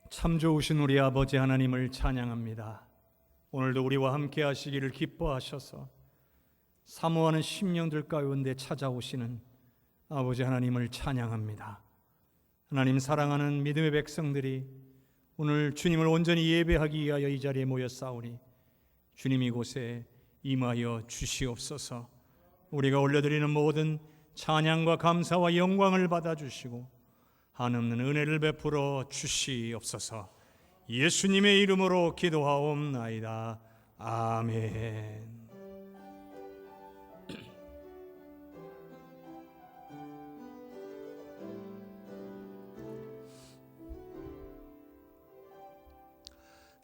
참 좋으신 우리 아버지 하나님을 찬양합니다. 오늘도 우리와 함께 하시기를 기뻐하셔서 사모하는 심령들 가운데 찾아오시는 아버지 하나님을 찬양합니다. 하나님 사랑하는 믿음의 백성들이 오늘 주님을 온전히 예배하기 위하여 이 자리에 모였사오니 주님 이곳에 임하여 주시옵소서. 우리가 올려드리는 모든 찬양과 감사와 영광을 받아주시고 한없는 은혜를 베풀어 주시옵소서. 예수님의 이름으로 기도하옵나이다. 아멘.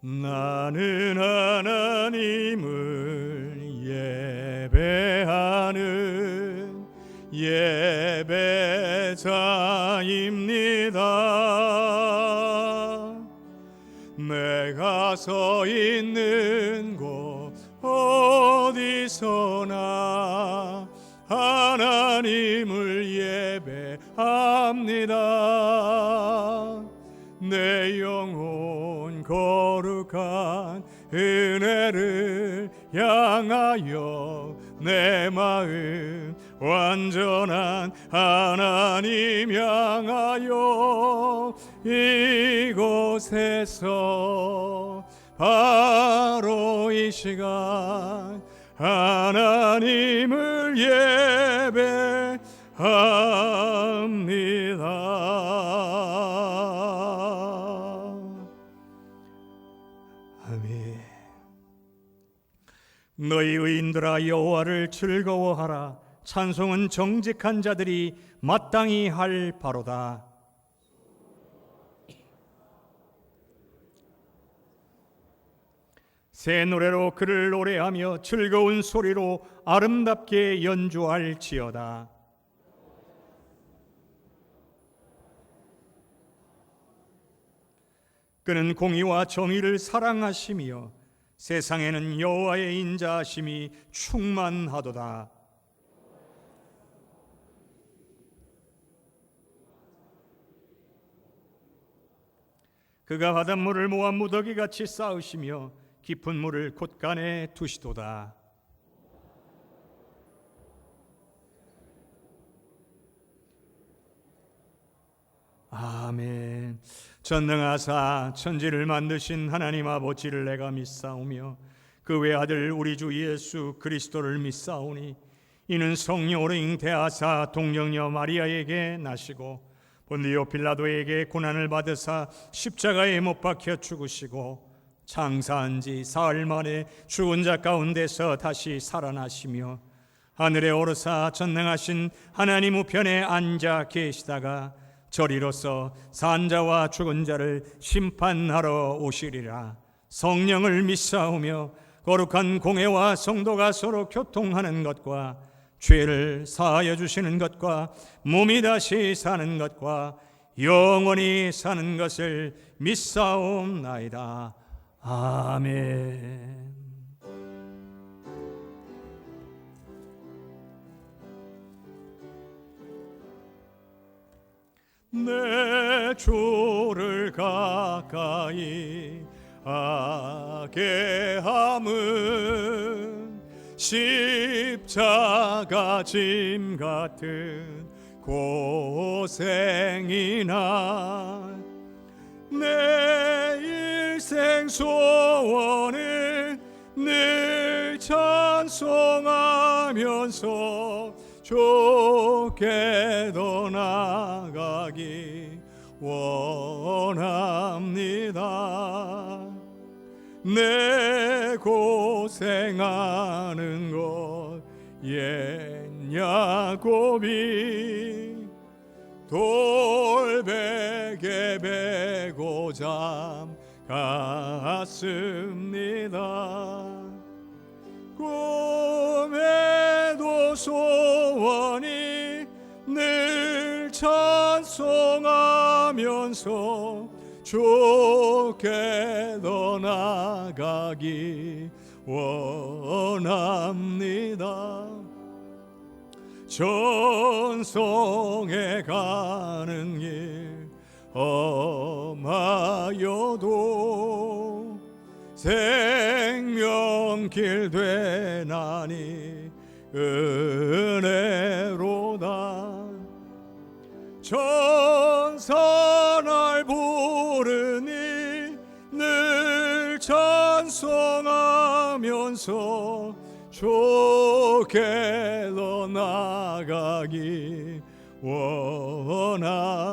나는 하나님을 예배하는 예배자입니다. 내가 서 있는 곳 어디서나 하나님을 예배합니다. 내 영혼 거룩한 은혜를 향하여 내 마음 완전한 하나님 향하여 이곳에서 바로 이 시간 하나님을 예배합니다. 아멘. 너희 의인들아 여호와를 즐거워하라. 찬송은 정직한 자들이 마땅히 할 바로다. 새 노래로 그를 노래하며 즐거운 소리로 아름답게 연주할지어다. 그는 공의와 정의를 사랑하시며 세상에는 여호와의 인자하심이 충만하도다. 그가 바닷물을 모아 무더기같이 쌓으시며 깊은 물을 곳간에 두시도다. 아멘. 전능하사 천지를 만드신 하나님 아버지를 내가 믿사오며 그 외아들 우리 주 예수 그리스도를 믿사오니 이는 성령으로 잉태하사 동정녀 마리아에게 나시고 본디오 빌라도에게 고난을 받으사 십자가에 못 박혀 죽으시고 장사한 지 사흘 만에 죽은 자 가운데서 다시 살아나시며 하늘에 오르사 전능하신 하나님 우편에 앉아 계시다가 저리로서 산자와 죽은 자를 심판하러 오시리라. 성령을 믿사오며 거룩한 공회와 성도가 서로 교통하는 것과 죄를 사하여 주시는 것과 몸이 다시 사는 것과 영원히 사는 것을 믿사옵나이다. 아멘. 내 주를 가까이 하게 함은 십자가 짐 같은 고생이나 내 일생 소원을 늘 찬송하면서 좋게도 나가기 원합니다. 내 고생하는 것 옛 야곱이 돌베개 베고 잠갔습니다. 꿈에도 소원이 늘 찬송하면서 좋게도 나가기 원합니다. 전성에 가는 길 험하여도 생명길 되나니 은혜로다. 천사 날 부르니 늘 찬송하면서 좋게로 나가기 원합니다.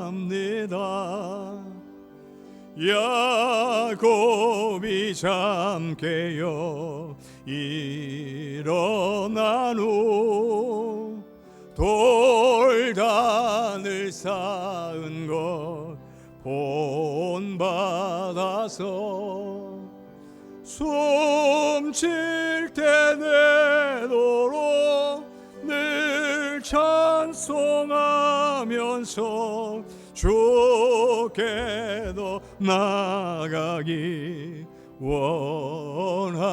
야곱이 잠 깨어 일어난 후 돌단을 쌓은 것 본받아서 숨쉴 때 내도록 늘 찬송하면서 주께로 나가기 원합니다.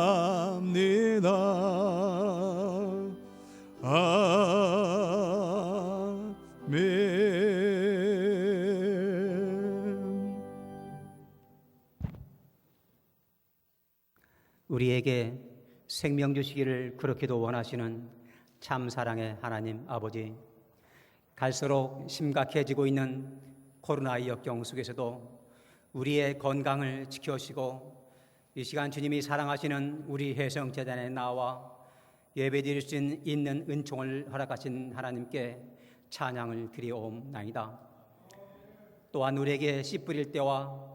아멘. 우리에게 생명 주시기를 그렇게도 원하시는 참 사랑의 하나님 아버지, 갈수록 심각해지고 있는 코로나 역경 속에서도 우리의 건강을 지켜주시고 이 시간 주님이 사랑하시는 우리 혜성재단에 나와 예배드릴 수 있는 은총을 허락하신 하나님께 찬양을 드리옵나이다. 또한 우리에게 씨 뿌릴 때와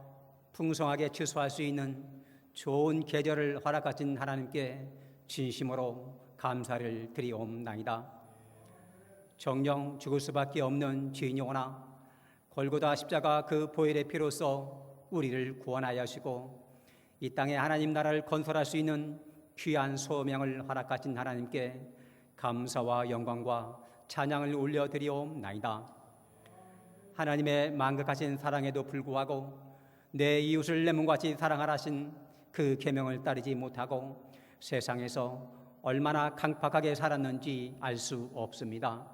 풍성하게 추수할 수 있는 좋은 계절을 허락하신 하나님께 진심으로 감사를 드리옵나이다. 정령 죽을 수밖에 없는 죄인 영혼아, 골고다 십자가 그 보혈의 피로써 우리를 구원하여 하시고 이 땅에 하나님 나라를 건설할 수 있는 귀한 소명을 허락하신 하나님께 감사와 영광과 찬양을 올려드리옵나이다. 하나님의 만극하신 사랑에도 불구하고 내 이웃을 내 몸같이 사랑하라 하신 그 계명을 따르지 못하고 세상에서 얼마나 강팍하게 살았는지 알 수 없습니다.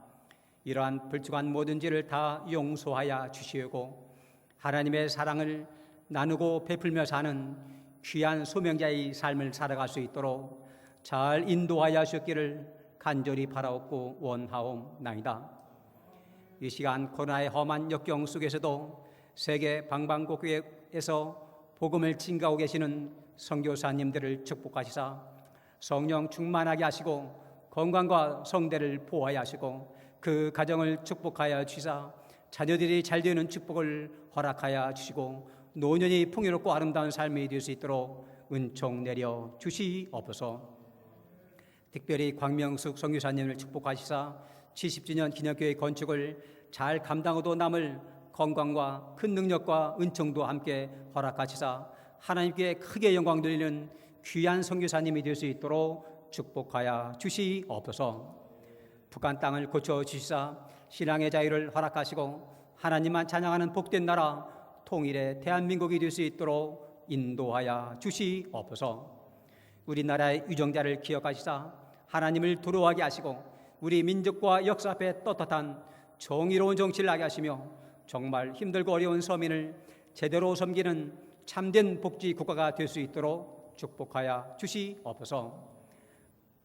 이러한 불충한 모든 죄를 다 용서하여 주시고 하나님의 사랑을 나누고 베풀며 사는 귀한 소명자의 삶을 살아갈 수 있도록 잘 인도하여 주셨기를 간절히 바라옵고 원하옵나이다. 이 시간 코로나의 험한 역경 속에서도 세계 방방곡곡에서 복음을 증가하고 계시는 선교사님들을 축복하시사 성령 충만하게 하시고 건강과 성대를 보호하여 하시고 그 가정을 축복하여 주시사 자녀들이 잘 되는 축복을 허락하여 주시고 노년이 풍요롭고 아름다운 삶이 될 수 있도록 은총 내려 주시옵소서. 특별히 광명숙 선교사님을 축복하시사 70주년 기념교회 건축을 잘 감당하도 남을 건강과 큰 능력과 은총도 함께 허락하시사 하나님께 크게 영광 돌리는 귀한 선교사님이 될 수 있도록 축복하여 주시옵소서. 북한 땅을 고쳐주시사 신앙의 자유를 허락하시고 하나님만 찬양하는 복된 나라 통일의 대한민국이 될 수 있도록 인도하여 주시옵소서. 우리나라의 유정자를 기억하시사 하나님을 두려워하게 하시고 우리 민족과 역사 앞에 떳떳한 정의로운 정치를 하게 하시며 정말 힘들고 어려운 서민을 제대로 섬기는 참된 복지 국가가 될 수 있도록 축복하여 주시옵소서.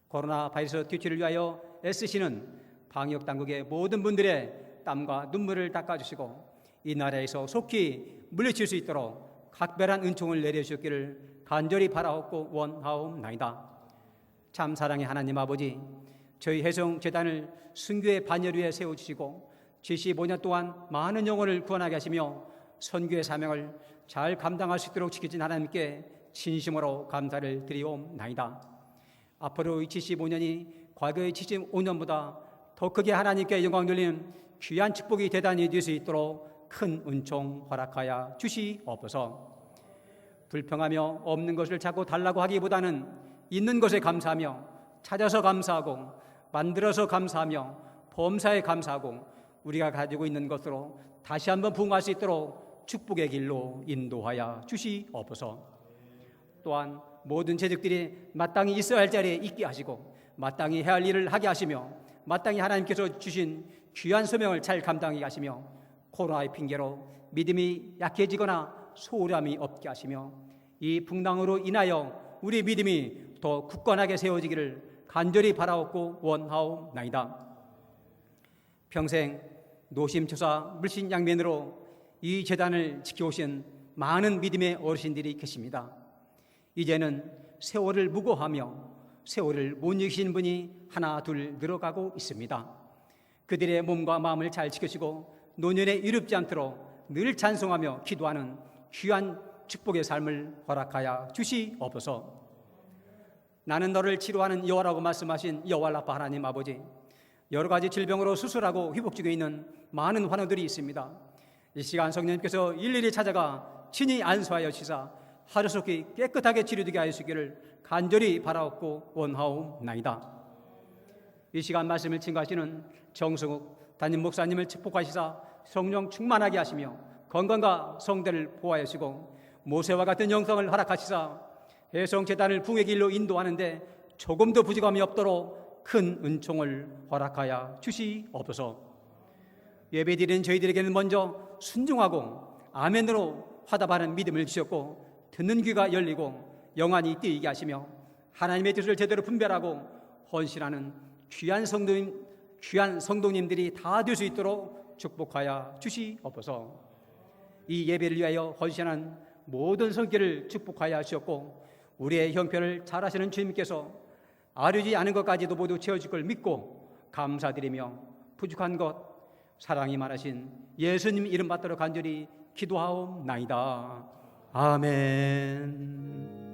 코로나 바이러스 퇴치를 위하여 애쓰시는 방역당국의 모든 분들의 땀과 눈물을 닦아주시고 이 나라에서 속히 물리칠 수 있도록 각별한 은총을 내려주셨기를 간절히 바라옵고 원하옵나이다. 참 사랑의 하나님 아버지, 저희 혜성재단을 순교의 반열 위에 세워주시고 75년 동안 많은 영혼을 구원하게 하시며 선교의 사명을 잘 감당할 수 있도록 지키신 하나님께 진심으로 감사를 드리옵나이다. 앞으로 이 75년이 과거의 75년보다 더 크게 하나님께 영광 돌리는 귀한 축복이 대단히 될 수 있도록 큰 은총 허락하여 주시옵소서. 불평하며 없는 것을 자꾸 달라고 하기보다는 있는 것에 감사하며 찾아서 감사하고 만들어서 감사하며 범사에 감사하고 우리가 가지고 있는 것으로 다시 한번 부응할 수 있도록 축복의 길로 인도하여 주시옵소서. 또한 모든 재직들이 마땅히 있어야 할 자리에 있게 하시고 마땅히 해야 할 일을 하게 하시며 마땅히 하나님께서 주신 귀한 소명을 잘 감당하게 하시며 코로나의 핑계로 믿음이 약해지거나 소홀함이 없게 하시며 이 풍랑으로 인하여 우리 믿음이 더 굳건하게 세워지기를 간절히 바라옵고 원하옵나이다. 평생 노심초사 물신양면으로 이 재단을 지켜오신 많은 믿음의 어르신들이 계십니다. 이제는 세월을 무거워하며 세월을 못 이기신 분이 하나 둘 늘어가고 있습니다. 그들의 몸과 마음을 잘 지켜주고 노년에 이릅지 않도록 늘 찬송하며 기도하는 귀한 축복의 삶을 허락하여 주시옵소서. 나는 너를 치료하는 여호와라고 말씀하신 여호와 라파 하나님 아버지, 여러 가지 질병으로 수술하고 회복 중에 있는 많은 환우들이 있습니다. 이 시간 성령님께서 일일이 찾아가 친히 안수하여 주시사 하루속히 깨끗하게 치료되게 하여 주시기를 간절히 바라옵고 원하옵나이다. 이 시간 말씀을 증거하시는 정승욱 담임 목사님을 축복하시사 성령 충만하게 하시며 건강과 성대를 보호하여 주시고 모세와 같은 영성을 허락하시사 해성재단을 부의 길로 인도하는데 조금도 부족함이 없도록 큰 은총을 허락하여 주시옵소서. 예배드리는 저희들에게는 먼저 순종하고 아멘으로 화답하는 믿음을 주셨고 듣는 귀가 열리고 영안이 뜨이게 하시며 하나님의 뜻을 제대로 분별하고 헌신하는 귀한 성도님들이 다 될 수 있도록 축복하여 주시옵소서. 이 예배를 위하여 헌신하는 모든 성결을 축복하여 주셨고 우리의 형편을 잘 아시는 주님께서 아르지 않은 것까지도 모두 채워줄 걸 믿고 감사드리며 부족한 것 사랑이 많으신 예수님 이름 받들어 간절히 기도하옵나이다. 아멘.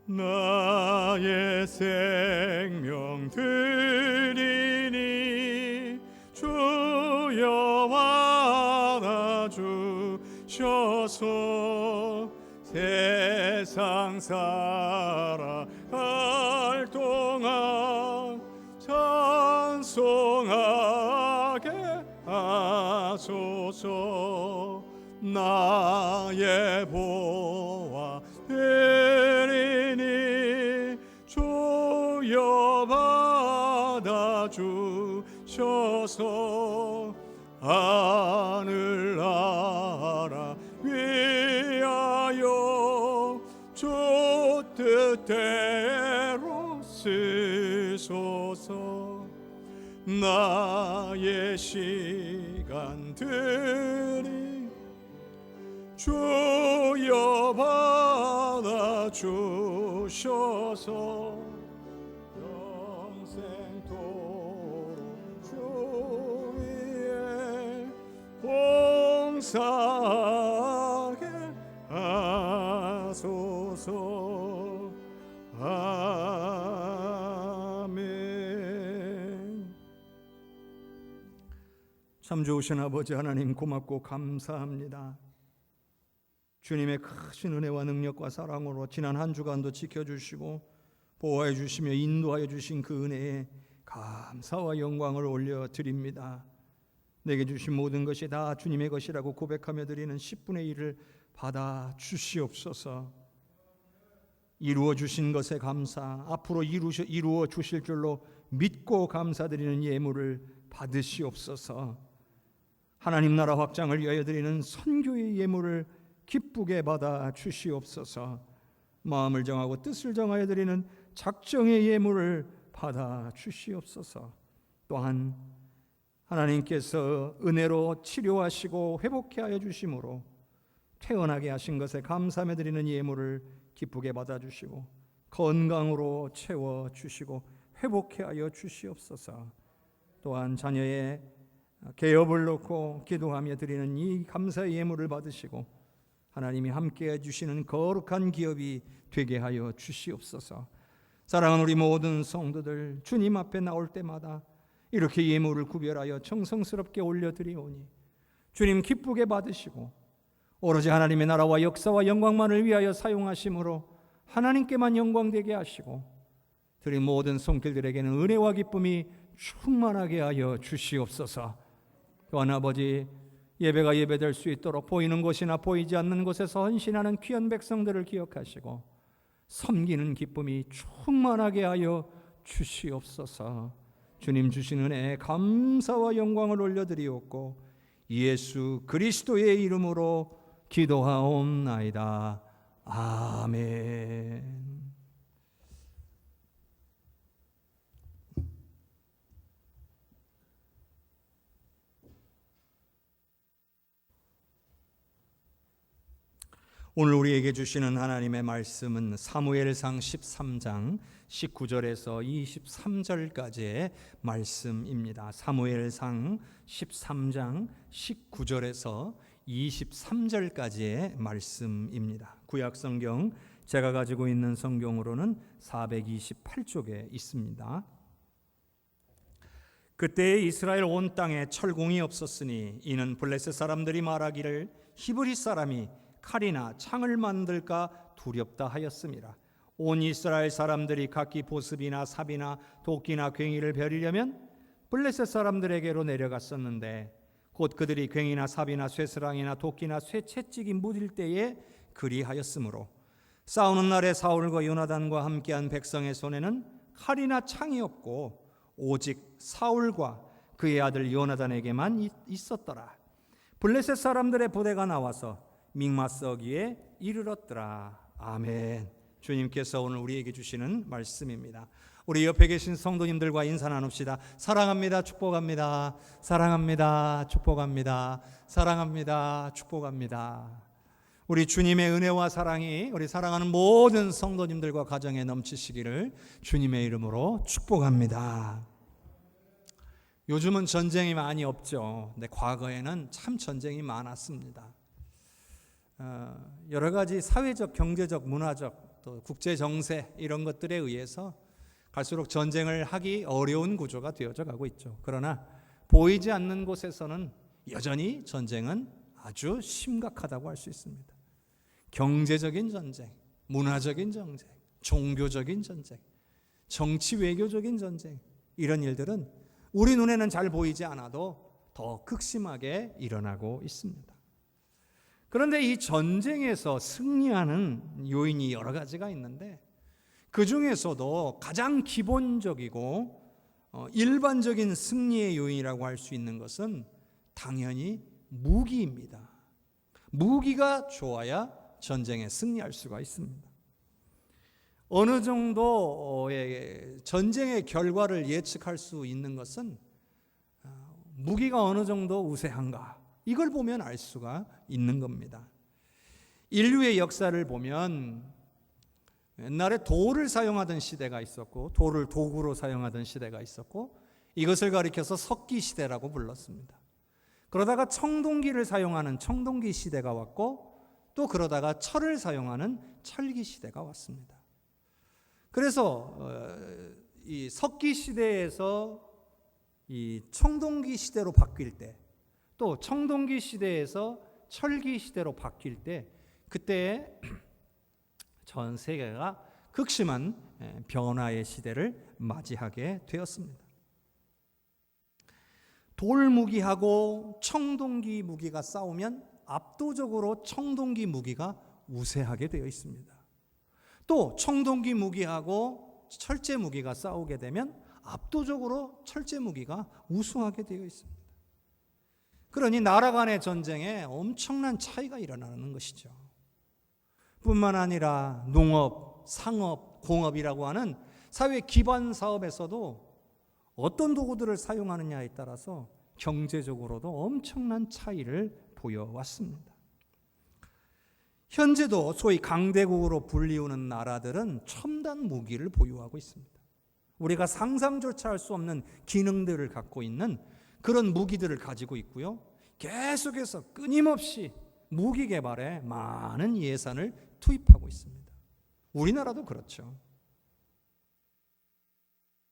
나의 생명 드리니 주여 안아주셔서 세상 살아갈 동안 찬송하게 하소서. 나의 보아 되리니 주여 받아주셔서 하늘나라 위하여 주 뜻대로 쓰소서. 나의 시간들이 주여 받아주셔서 영생토록 주 위에 봉사하게 하소서. 아멘. 참 좋으신 아버지 하나님, 고맙고 감사합니다. 주님의 크신 은혜와 능력과 사랑으로 지난 한 주간도 지켜주시고 보호해 주시며 인도하여 주신 그 은혜에 감사와 영광을 올려드립니다. 내게 주신 모든 것이 다 주님의 것이라고 고백하며 드리는 10분의 1을 받아 주시옵소서. 이루어 주신 것에 감사, 앞으로 이루어 주실 줄로 믿고 감사드리는 예물을 받으시옵소서. 하나님 나라 확장을 위하여 드리는 선교의 예물을 기쁘게 받아 주시옵소서. 마음을 정하고 뜻을 정하여 드리는 작정의 예물을 받아 주시옵소서. 또한 하나님께서 은혜로 치료하시고 회복케 하여 주심으로 태어나게 하신 것에 감사하며 드리는 예물을 기쁘게 받아 주시고 건강으로 채워 주시고 회복케 하여 주시옵소서. 또한 자녀의 개업을 놓고 기도하며 드리는 이 감사의 예물을 받으시고 하나님이 함께해 주시는 거룩한 기업이 되게 하여 주시옵소서. 사랑하는 우리 모든 성도들, 주님 앞에 나올 때마다 이렇게 예물을 구별하여 정성스럽게 올려드리오니 주님 기쁘게 받으시고 오로지 하나님의 나라와 역사와 영광만을 위하여 사용하심으로 하나님께만 영광되게 하시고 드린 모든 손길들에게는 은혜와 기쁨이 충만하게 하여 주시옵소서. 또한 아버지, 예배가 예배될 수 있도록 보이는 곳이나 보이지 않는 곳에서 헌신하는 귀한 백성들을 기억하시고 섬기는 기쁨이 충만하게 하여 주시옵소서. 주님 주신 은혜에 감사와 영광을 올려드리옵고 예수 그리스도의 이름으로 기도하옵나이다. 아멘. 오늘 우리에게 주시는 하나님의 말씀은 사무엘상 13장 19절에서 23절까지의 말씀입니다. 사무엘상 13장 19절에서 23절까지의 말씀입니다. 구약 성경 제가 가지고 있는 성경으로는 428쪽에 있습니다. 그때 이스라엘 온 땅에 철공이 없었으니 이는 블레셋 사람들이 말하기를 히브리 사람이 칼이나 창을 만들까 두렵다 하였음이라. 온 이스라엘 사람들이 각기 보습이나 삽이나 도끼나 괭이를 벼리려면 블레셋 사람들에게로 내려갔었는데 곧 그들이 괭이나 삽이나 쇠스랑이나 도끼나 쇠채찍이 무딜 때에 그리하였으므로 싸우는 날에 사울과 요나단과 함께한 백성의 손에는 칼이나 창이 없고 오직 사울과 그의 아들 요나단에게만 있었더라. 블레셋 사람들의 부대가 나와서 믹마스기에 이르렀더라. 아멘. 주님께서 오늘 우리에게 주시는 말씀입니다. 우리 옆에 계신 성도님들과 인사 나눕시다. 사랑합니다. 축복합니다. 사랑합니다. 축복합니다. 사랑합니다. 축복합니다. 우리 주님의 은혜와 사랑이 우리 사랑하는 모든 성도님들과 가정에 넘치시기를 주님의 이름으로 축복합니다. 요즘은 전쟁이 많이 없죠. 근데 과거에는 참 전쟁이 많았습니다. 여러 가지 사회적, 경제적, 문화적, 또 국제 정세 이런 것들에 의해서 갈수록 전쟁을 하기 어려운 구조가 되어져 가고 있죠. 그러나 보이지 않는 곳에서는 여전히 전쟁은 아주 심각하다고 할 수 있습니다. 경제적인 전쟁, 문화적인 전쟁, 종교적인 전쟁, 정치 외교적인 전쟁, 이런 일들은 우리 눈에는 잘 보이지 않아도 더 극심하게 일어나고 있습니다. 그런데 이 전쟁에서 승리하는 요인이 여러 가지가 있는데 그 중에서도 가장 기본적이고 일반적인 승리의 요인이라고 할 수 있는 것은 당연히 무기입니다. 무기가 좋아야 전쟁에 승리할 수가 있습니다. 어느 정도의 전쟁의 결과를 예측할 수 있는 것은 무기가 어느 정도 우세한가, 이걸 보면 알 수가 있는 겁니다. 인류의 역사를 보면 옛날에 돌을 사용하던 시대가 있었고 돌을 도구로 사용하던 시대가 있었고 이것을 가리켜서 석기 시대라고 불렀습니다. 그러다가 청동기를 사용하는 청동기 시대가 왔고 또 그러다가 철을 사용하는 철기 시대가 왔습니다. 그래서 이 석기 시대에서 이 청동기 시대로 바뀔 때, 또 청동기 시대에서 철기 시대로 바뀔 때, 그때 전 세계가 극심한 변화의 시대를 맞이하게 되었습니다. 돌무기하고 청동기 무기가 싸우면 압도적으로 청동기 무기가 우세하게 되어 있습니다. 또 청동기 무기하고 철제 무기가 싸우게 되면 압도적으로 철제 무기가 우수하게 되어 있습니다. 그러니 나라 간의 전쟁에 엄청난 차이가 일어나는 것이죠. 뿐만 아니라 농업, 상업, 공업이라고 하는 사회 기반 사업에서도 어떤 도구들을 사용하느냐에 따라서 경제적으로도 엄청난 차이를 보여왔습니다. 현재도 소위 강대국으로 불리우는 나라들은 첨단 무기를 보유하고 있습니다. 우리가 상상조차 할 수 없는 기능들을 갖고 있는 그런 무기들을 가지고 있고요. 계속해서 끊임없이 무기 개발에 많은 예산을 투입하고 있습니다. 우리나라도 그렇죠.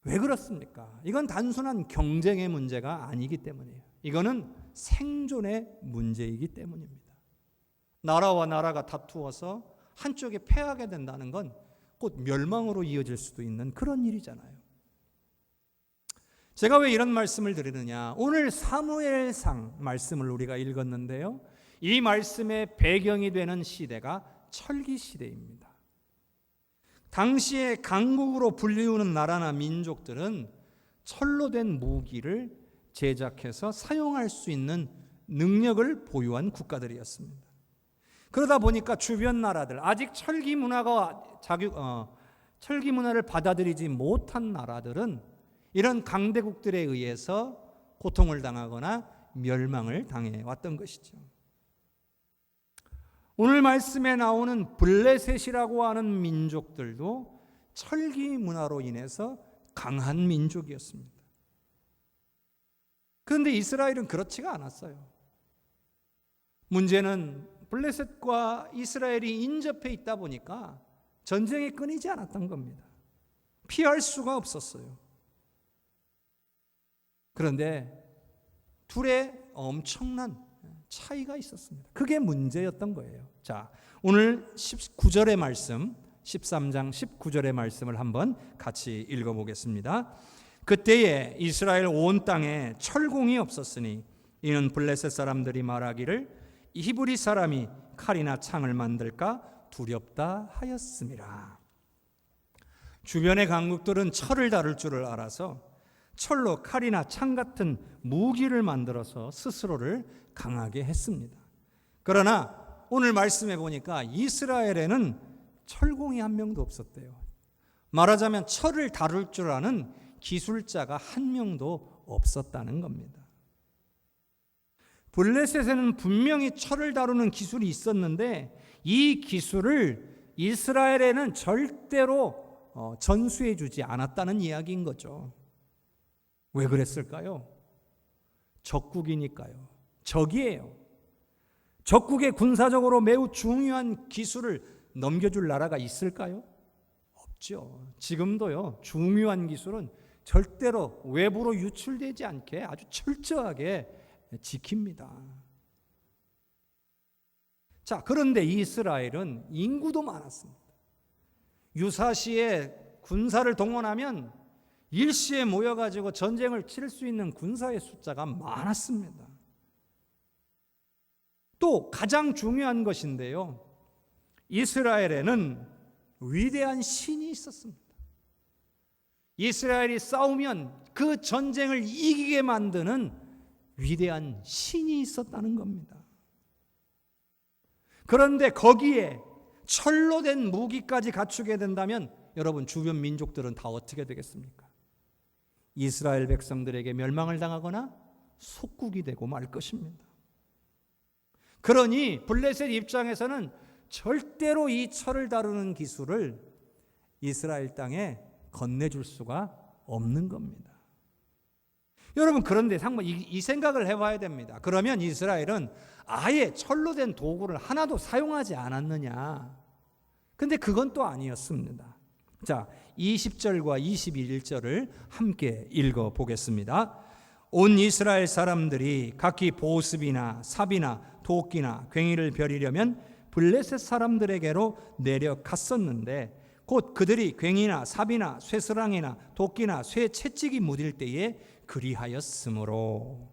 왜 그렇습니까? 이건 단순한 경쟁의 문제가 아니기 때문이에요. 이거는 생존의 문제이기 때문입니다. 나라와 나라가 다투어서 한쪽에 패하게 된다는 건 곧 멸망으로 이어질 수도 있는 그런 일이잖아요. 제가 왜 이런 말씀을 드리느냐, 오늘 사무엘상 말씀을 우리가 읽었는데요, 이 말씀의 배경이 되는 시대가 철기 시대입니다. 당시에 강국으로 불리우는 나라나 민족들은 철로 된 무기를 제작해서 사용할 수 있는 능력을 보유한 국가들이었습니다. 그러다 보니까 주변 나라들, 아직 철기 문화를 받아들이지 못한 나라들은 이런 강대국들에 의해서 고통을 당하거나 멸망을 당해 왔던 것이죠. 오늘 말씀에 나오는 블레셋이라고 하는 민족들도 철기 문화로 인해서 강한 민족이었습니다. 그런데 이스라엘은 그렇지가 않았어요. 문제는 블레셋과 이스라엘이 인접해 있다 보니까 전쟁이 끊이지 않았던 겁니다. 피할 수가 없었어요. 그런데 둘의 엄청난 차이가 있었습니다. 그게 문제였던 거예요. 자, 오늘 19절의 말씀, 13장 19절의 말씀을 한번 같이 읽어보겠습니다. 그때에 이스라엘 온 땅에 철공이 없었으니 이는 블레셋 사람들이 말하기를 히브리 사람이 칼이나 창을 만들까 두렵다 하였음이라. 주변의 강국들은 철을 다룰 줄을 알아서 철로 칼이나 창 같은 무기를 만들어서 스스로를 강하게 했습니다. 그러나 오늘 말씀해 보니까 이스라엘에는 철공이 한 명도 없었대요. 말하자면 철을 다룰 줄 아는 기술자가 한 명도 없었다는 겁니다. 블레셋에는 분명히 철을 다루는 기술이 있었는데 이 기술을 이스라엘에는 절대로 전수해 주지 않았다는 이야기인 거죠. 왜 그랬을까요? 적국이니까요. 적이에요. 적국에 군사적으로 매우 중요한 기술을 넘겨줄 나라가 있을까요? 없죠. 지금도요, 중요한 기술은 절대로 외부로 유출되지 않게 아주 철저하게 지킵니다. 자, 그런데 이스라엘은 인구도 많았습니다. 유사시에 군사를 동원하면 일시에 모여가지고 전쟁을 치를 수 있는 군사의 숫자가 많았습니다. 또 가장 중요한 것인데요, 이스라엘에는 위대한 신이 있었습니다. 이스라엘이 싸우면 그 전쟁을 이기게 만드는 위대한 신이 있었다는 겁니다. 그런데 거기에 철로 된 무기까지 갖추게 된다면 여러분, 주변 민족들은 다 어떻게 되겠습니까? 이스라엘 백성들에게 멸망을 당하거나 속국이 되고 말 것입니다. 그러니 블레셋 입장에서는 절대로 이 철을 다루는 기술을 이스라엘 땅에 건네줄 수가 없는 겁니다. 여러분, 그런데 이 생각을 해봐야 됩니다. 그러면 이스라엘은 아예 철로 된 도구를 하나도 사용하지 않았느냐? 근데 그건 또 아니었습니다. 자, 20절과 21절을 함께 읽어보겠습니다. 온 이스라엘 사람들이 각기 보습이나 삽이나 도끼나 괭이를 벼리려면 블레셋 사람들에게로 내려갔었는데 곧 그들이 괭이나 삽이나 쇠스랑이나 도끼나 쇠 채찍이 무딜 때에 그리하였으므로.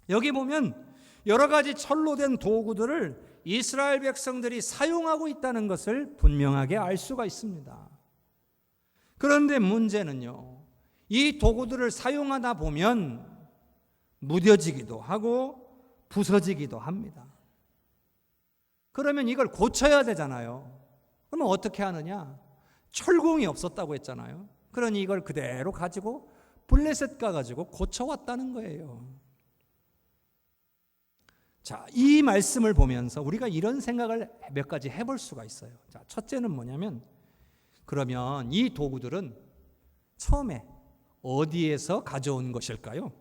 여기 보면 여러 가지 철로 된 도구들을 이스라엘 백성들이 사용하고 있다는 것을 분명하게 알 수가 있습니다. 그런데 문제는요, 이 도구들을 사용하다 보면 무뎌지기도 하고 부서지기도 합니다. 그러면 이걸 고쳐야 되잖아요. 그러면 어떻게 하느냐? 철공이 없었다고 했잖아요. 그러니 이걸 그대로 가지고 블레셋 가가지고 고쳐왔다는 거예요. 자, 이 말씀을 보면서 우리가 이런 생각을 몇 가지 해볼 수가 있어요. 자, 첫째는 뭐냐면, 그러면 이 도구들은 처음에 어디에서 가져온 것일까요?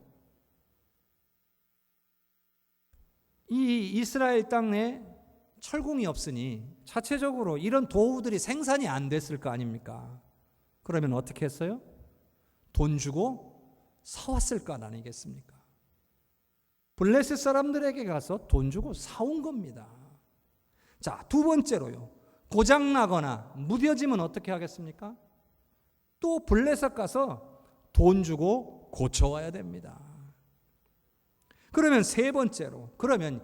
이 이스라엘 땅에 철공이 없으니 자체적으로 이런 도구들이 생산이 안 됐을 거 아닙니까? 그러면 어떻게 했어요? 돈 주고 사왔을 거 아니겠습니까? 블레셋 사람들에게 가서 돈 주고 사온 겁니다. 자, 두 번째로요. 고장나거나 무뎌지면 어떻게 하겠습니까? 또 블레셋 가서 돈 주고 고쳐와야 됩니다. 그러면 세 번째로, 그러면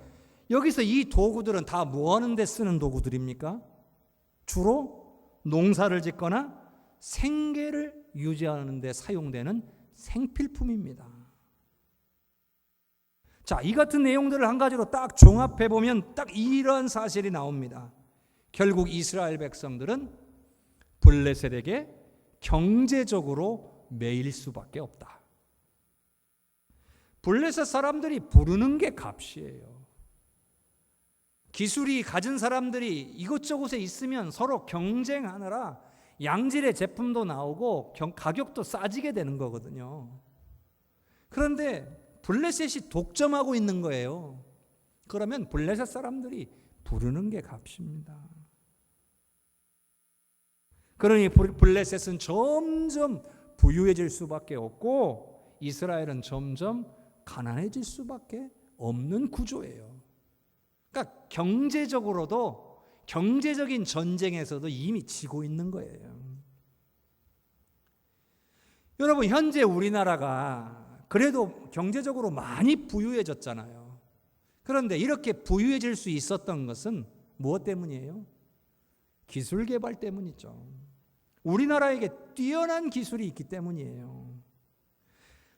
여기서 이 도구들은 다 뭐 하는 데 쓰는 도구들입니까? 주로 농사를 짓거나 생계를 유지하는 데 사용되는 생필품입니다. 자, 이 같은 내용들을 한 가지로 딱 종합해 보면 딱 이런 사실이 나옵니다. 결국 이스라엘 백성들은 블레셋에게 경제적으로 매일 수밖에 없다. 블레셋 사람들이 부르는 게 값이에요. 기술이 가진 사람들이 이곳저곳에 있으면 서로 경쟁하느라 양질의 제품도 나오고 가격도 싸지게 되는 거거든요. 그런데 블레셋이 독점하고 있는 거예요. 그러면 블레셋 사람들이 부르는 게 값입니다. 그러니 블레셋은 점점 부유해질 수밖에 없고 이스라엘은 점점 가난해질 수밖에 없는 구조예요. 그러니까 경제적으로도 경제적인 전쟁에서도 이미 지고 있는 거예요. 여러분, 현재 우리나라가 그래도 경제적으로 많이 부유해졌잖아요. 그런데 이렇게 부유해질 수 있었던 것은 무엇 때문이에요? 기술 개발 때문이죠. 우리나라에게 뛰어난 기술이 있기 때문이에요.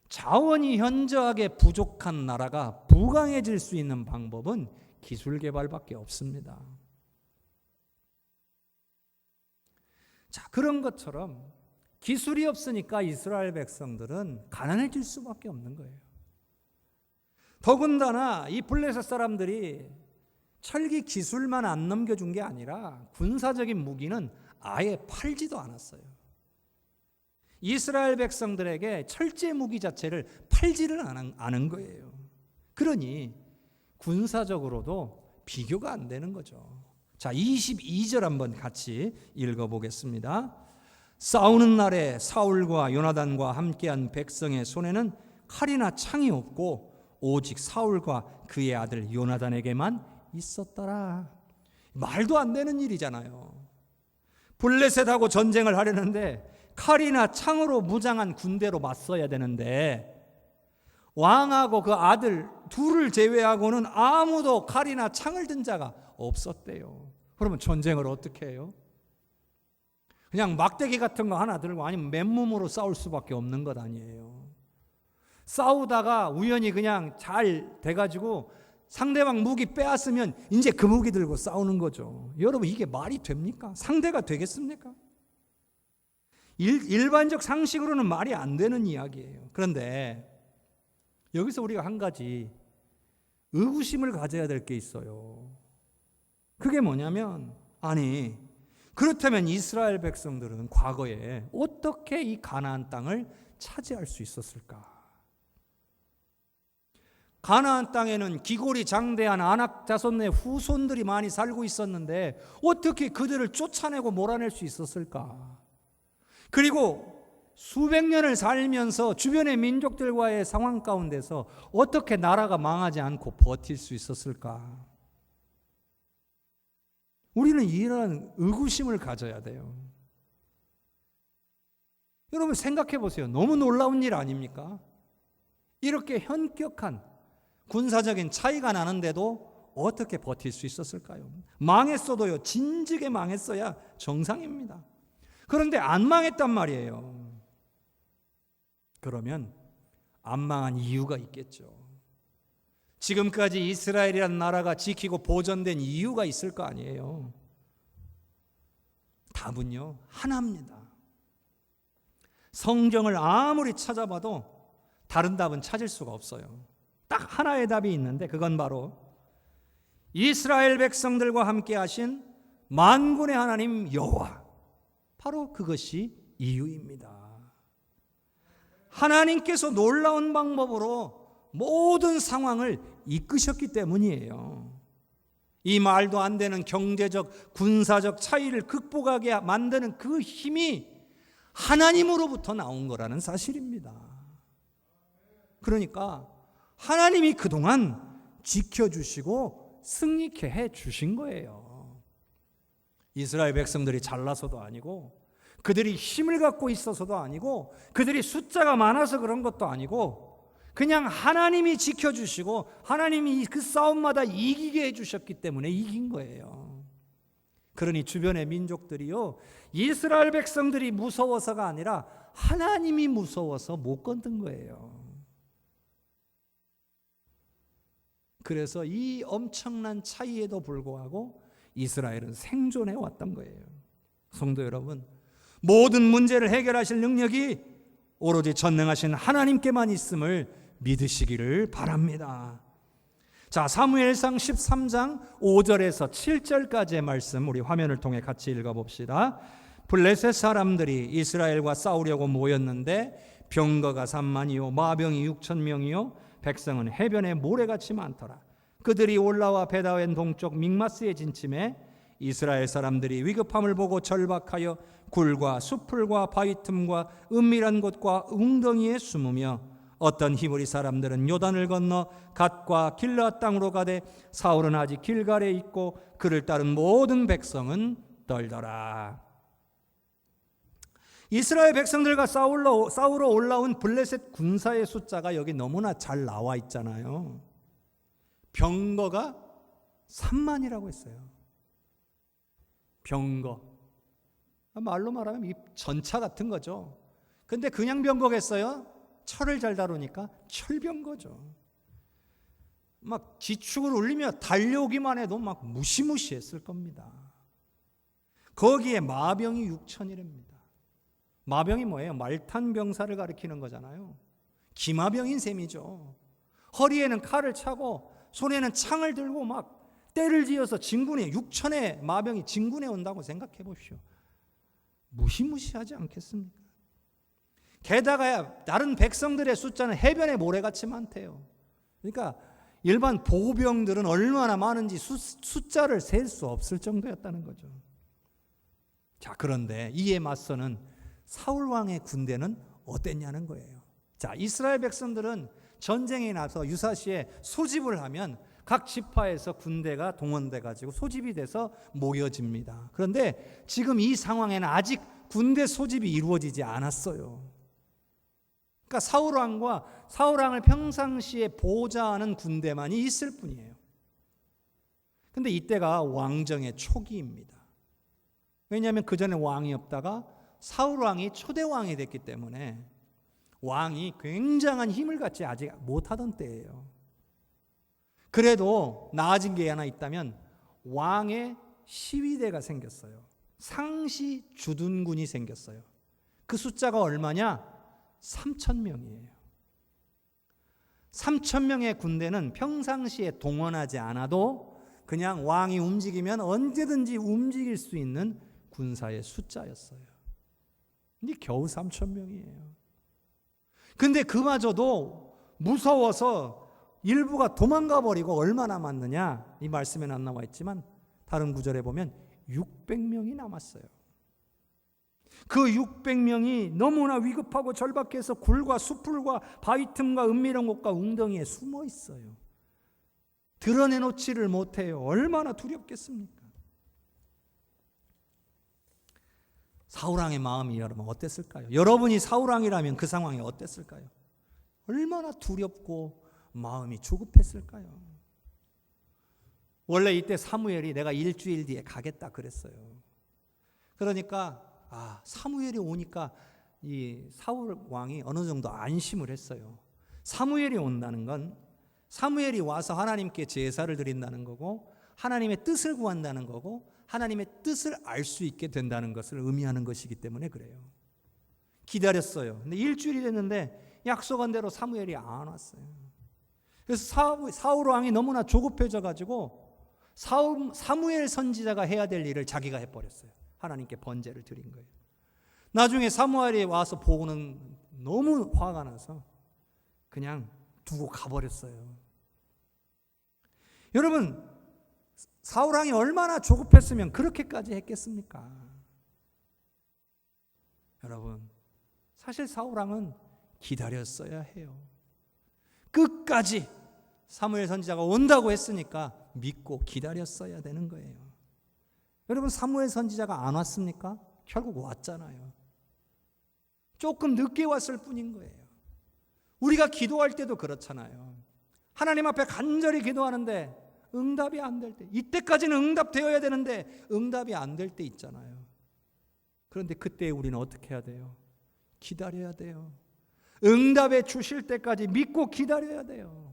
자원이 현저하게 부족한 나라가 부강해질 수 있는 방법은 기술 개발밖에 없습니다. 자, 그런 것처럼 기술이 없으니까 이스라엘 백성들은 가난해질 수밖에 없는 거예요. 더군다나 이 블레셋 사람들이 철기 기술만 안 넘겨준 게 아니라 군사적인 무기는 아예 팔지도 않았어요. 이스라엘 백성들에게 철제 무기 자체를 팔지를 않은 거예요. 그러니 군사적으로도 비교가 안 되는 거죠. 자, 22절 한번 같이 읽어보겠습니다. 싸우는 날에 사울과 요나단과 함께한 백성의 손에는 칼이나 창이 없고 오직 사울과 그의 아들 요나단에게만 있었더라. 말도 안 되는 일이잖아요. 블레셋하고 전쟁을 하려는데 칼이나 창으로 무장한 군대로 맞서야 되는데 왕하고 그 아들 둘을 제외하고는 아무도 칼이나 창을 든 자가 없었대요. 그러면 전쟁을 어떻게 해요? 그냥 막대기 같은 거 하나 들고 아니면 맨몸으로 싸울 수밖에 없는 것 아니에요. 싸우다가 우연히 그냥 잘 돼가지고 상대방 무기 빼앗으면 이제 그 무기 들고 싸우는 거죠. 여러분, 이게 말이 됩니까? 상대가 되겠습니까? 일반적 상식으로는 말이 안 되는 이야기예요. 그런데 여기서 우리가 한 가지 의구심을 가져야 될 게 있어요. 그게 뭐냐면, 아니 그렇다면 이스라엘 백성들은 과거에 어떻게 이 가나안 땅을 차지할 수 있었을까? 가나안 땅에는 기골이 장대한 아낙 자손의 후손들이 많이 살고 있었는데 어떻게 그들을 쫓아내고 몰아낼 수 있었을까? 그리고 수백 년을 살면서 주변의 민족들과의 상황 가운데서 어떻게 나라가 망하지 않고 버틸 수 있었을까? 우리는 이런 의구심을 가져야 돼요. 여러분, 생각해 보세요. 너무 놀라운 일 아닙니까? 이렇게 현격한 군사적인 차이가 나는데도 어떻게 버틸 수 있었을까요? 망했어도요, 진즉에 망했어야 정상입니다. 그런데 안 망했단 말이에요. 그러면 안 망한 이유가 있겠죠. 지금까지 이스라엘이라는 나라가 지키고 보존된 이유가 있을 거 아니에요. 답은요, 하나입니다. 성경을 아무리 찾아봐도 다른 답은 찾을 수가 없어요. 딱 하나의 답이 있는데 그건 바로 이스라엘 백성들과 함께 하신 만군의 하나님 여호와, 바로 그것이 이유입니다. 하나님께서 놀라운 방법으로 모든 상황을 이끄셨기 때문이에요. 이 말도 안 되는 경제적, 군사적 차이를 극복하게 만드는 그 힘이 하나님으로부터 나온 거라는 사실입니다. 그러니까 하나님이 그동안 지켜주시고 승리케 해주신 거예요. 이스라엘 백성들이 잘나서도 아니고, 그들이 힘을 갖고 있어서도 아니고, 그들이 숫자가 많아서 그런 것도 아니고, 그냥 하나님이 지켜주시고 하나님이 그 싸움마다 이기게 해주셨기 때문에 이긴 거예요. 그러니 주변의 민족들이요, 이스라엘 백성들이 무서워서가 아니라 하나님이 무서워서 못 건든 거예요. 그래서 이 엄청난 차이에도 불구하고 이스라엘은 생존해 왔던 거예요. 성도 여러분, 모든 문제를 해결하실 능력이 오로지 전능하신 하나님께만 있음을 믿으시기를 바랍니다. 자, 사무엘상 13장 5절에서 7절까지의 말씀 우리 화면을 통해 같이 읽어봅시다. 블레셋 사람들이 이스라엘과 싸우려고 모였는데 병거가 3만이요 마병이 6,000명이요 백성은 해변에 모래같이 많더라. 그들이 올라와 베다웬 동쪽 믹마스에 진침해 이스라엘 사람들이 위급함을 보고 절박하여 굴과 수풀과 바위 틈과 은밀한 곳과 웅덩이에 숨으며 어떤 히브리 사람들은 요단을 건너 갓과 길르앗 땅으로 가되 사울은 아직 길갈에 있고 그를 따른 모든 백성은 떨더라. 이스라엘 백성들과 싸우러 올라온 블레셋 군사의 숫자가 여기 너무나 잘 나와 있잖아요. 병거가 3만이라고 했어요. 병거, 말로 말하면 이 전차 같은 거죠. 근데 그냥 병거겠어요? 철을 잘 다루니까 철병거죠. 막 지축을 올리며 달려오기만 해도 막 무시무시했을 겁니다. 거기에 마병이 6,000이랍니다. 마병이 뭐예요? 말탄 병사를 가리키는 거잖아요. 기마병인 셈이죠. 허리에는 칼을 차고 손에는 창을 들고 막 때를 지어서 진군에 6,000의 마병이 진군에 온다고 생각해 보십시오. 무시무시하지 않겠습니까? 게다가 다른 백성들의 숫자는 해변에 모래같이 많대요. 그러니까 일반 보병들은 얼마나 많은지 숫자를 셀 수 없을 정도였다는 거죠. 자, 그런데 이에 맞서는 사울 왕의 군대는 어땠냐는 거예요. 자, 이스라엘 백성들은 전쟁이 나서 유사시에 소집을 하면 각 지파에서 군대가 동원돼 가지고 소집이 돼서 모여집니다. 그런데 지금 이 상황에는 아직 군대 소집이 이루어지지 않았어요. 그러니까 사울 왕을 평상시에 보좌하는 군대만이 있을 뿐이에요. 그런데 이때가 왕정의 초기입니다. 왜냐하면 그 전에 왕이 없다가 사울 왕이 초대 왕이 됐기 때문에 왕이 굉장한 힘을 갖지 아직 못하던 때예요. 그래도 나아진 게 하나 있다면 왕의 시위대가 생겼어요. 상시 주둔군이 생겼어요. 그 숫자가 얼마냐? 3,000명이에요. 3,000명의 군대는 평상시에 동원하지 않아도 그냥 왕이 움직이면 언제든지 움직일 수 있는 군사의 숫자였어요. 근데 겨우 3,000명이에요. 근데 그마저도 무서워서 일부가 도망가 버리고 얼마 남았느냐? 이 말씀에는 안 나와 있지만 다른 구절에 보면 600명이 남았어요. 그 600명이 너무나 위급하고 절박해서 굴과 수풀과 바위 틈과 은밀한 곳과 웅덩이에 숨어 있어요. 드러내놓지를 못해요. 얼마나 두렵겠습니까? 사울왕의 마음이 여러분 어땠을까요? 여러분이 사울왕이라면 그 상황이 어땠을까요? 얼마나 두렵고 마음이 조급했을까요? 원래 이때 사무엘이 내가 일주일 뒤에 가겠다 그랬어요. 그러니까 사무엘이 오니까 이 사울 왕이 어느 정도 안심을 했어요. 사무엘이 온다는 건 사무엘이 와서 하나님께 제사를 드린다는 거고 하나님의 뜻을 구한다는 거고 하나님의 뜻을 알 수 있게 된다는 것을 의미하는 것이기 때문에 그래요. 기다렸어요. 근데 일주일이 됐는데 약속한 대로 사무엘이 안 왔어요. 그래서 사울 왕이 너무나 조급해져 가지고 사무엘 선지자가 해야 될 일을 자기가 해버렸어요. 하나님께 번제를 드린 거예요. 나중에 사무엘이 와서 보고는 너무 화가 나서 그냥 두고 가버렸어요. 여러분, 사울왕이 얼마나 조급했으면 그렇게까지 했겠습니까? 여러분, 사실 사울왕은 기다렸어야 해요. 끝까지 사무엘 선지자가 온다고 했으니까 믿고 기다렸어야 되는 거예요. 여러분, 사무엘 선지자가 안 왔습니까? 결국 왔잖아요. 조금 늦게 왔을 뿐인 거예요. 우리가 기도할 때도 그렇잖아요. 하나님 앞에 간절히 기도하는데 응답이 안 될 때, 이때까지는 응답되어야 되는데 응답이 안 될 때 있잖아요. 그런데 그때 우리는 어떻게 해야 돼요? 기다려야 돼요. 응답에 주실 때까지 믿고 기다려야 돼요.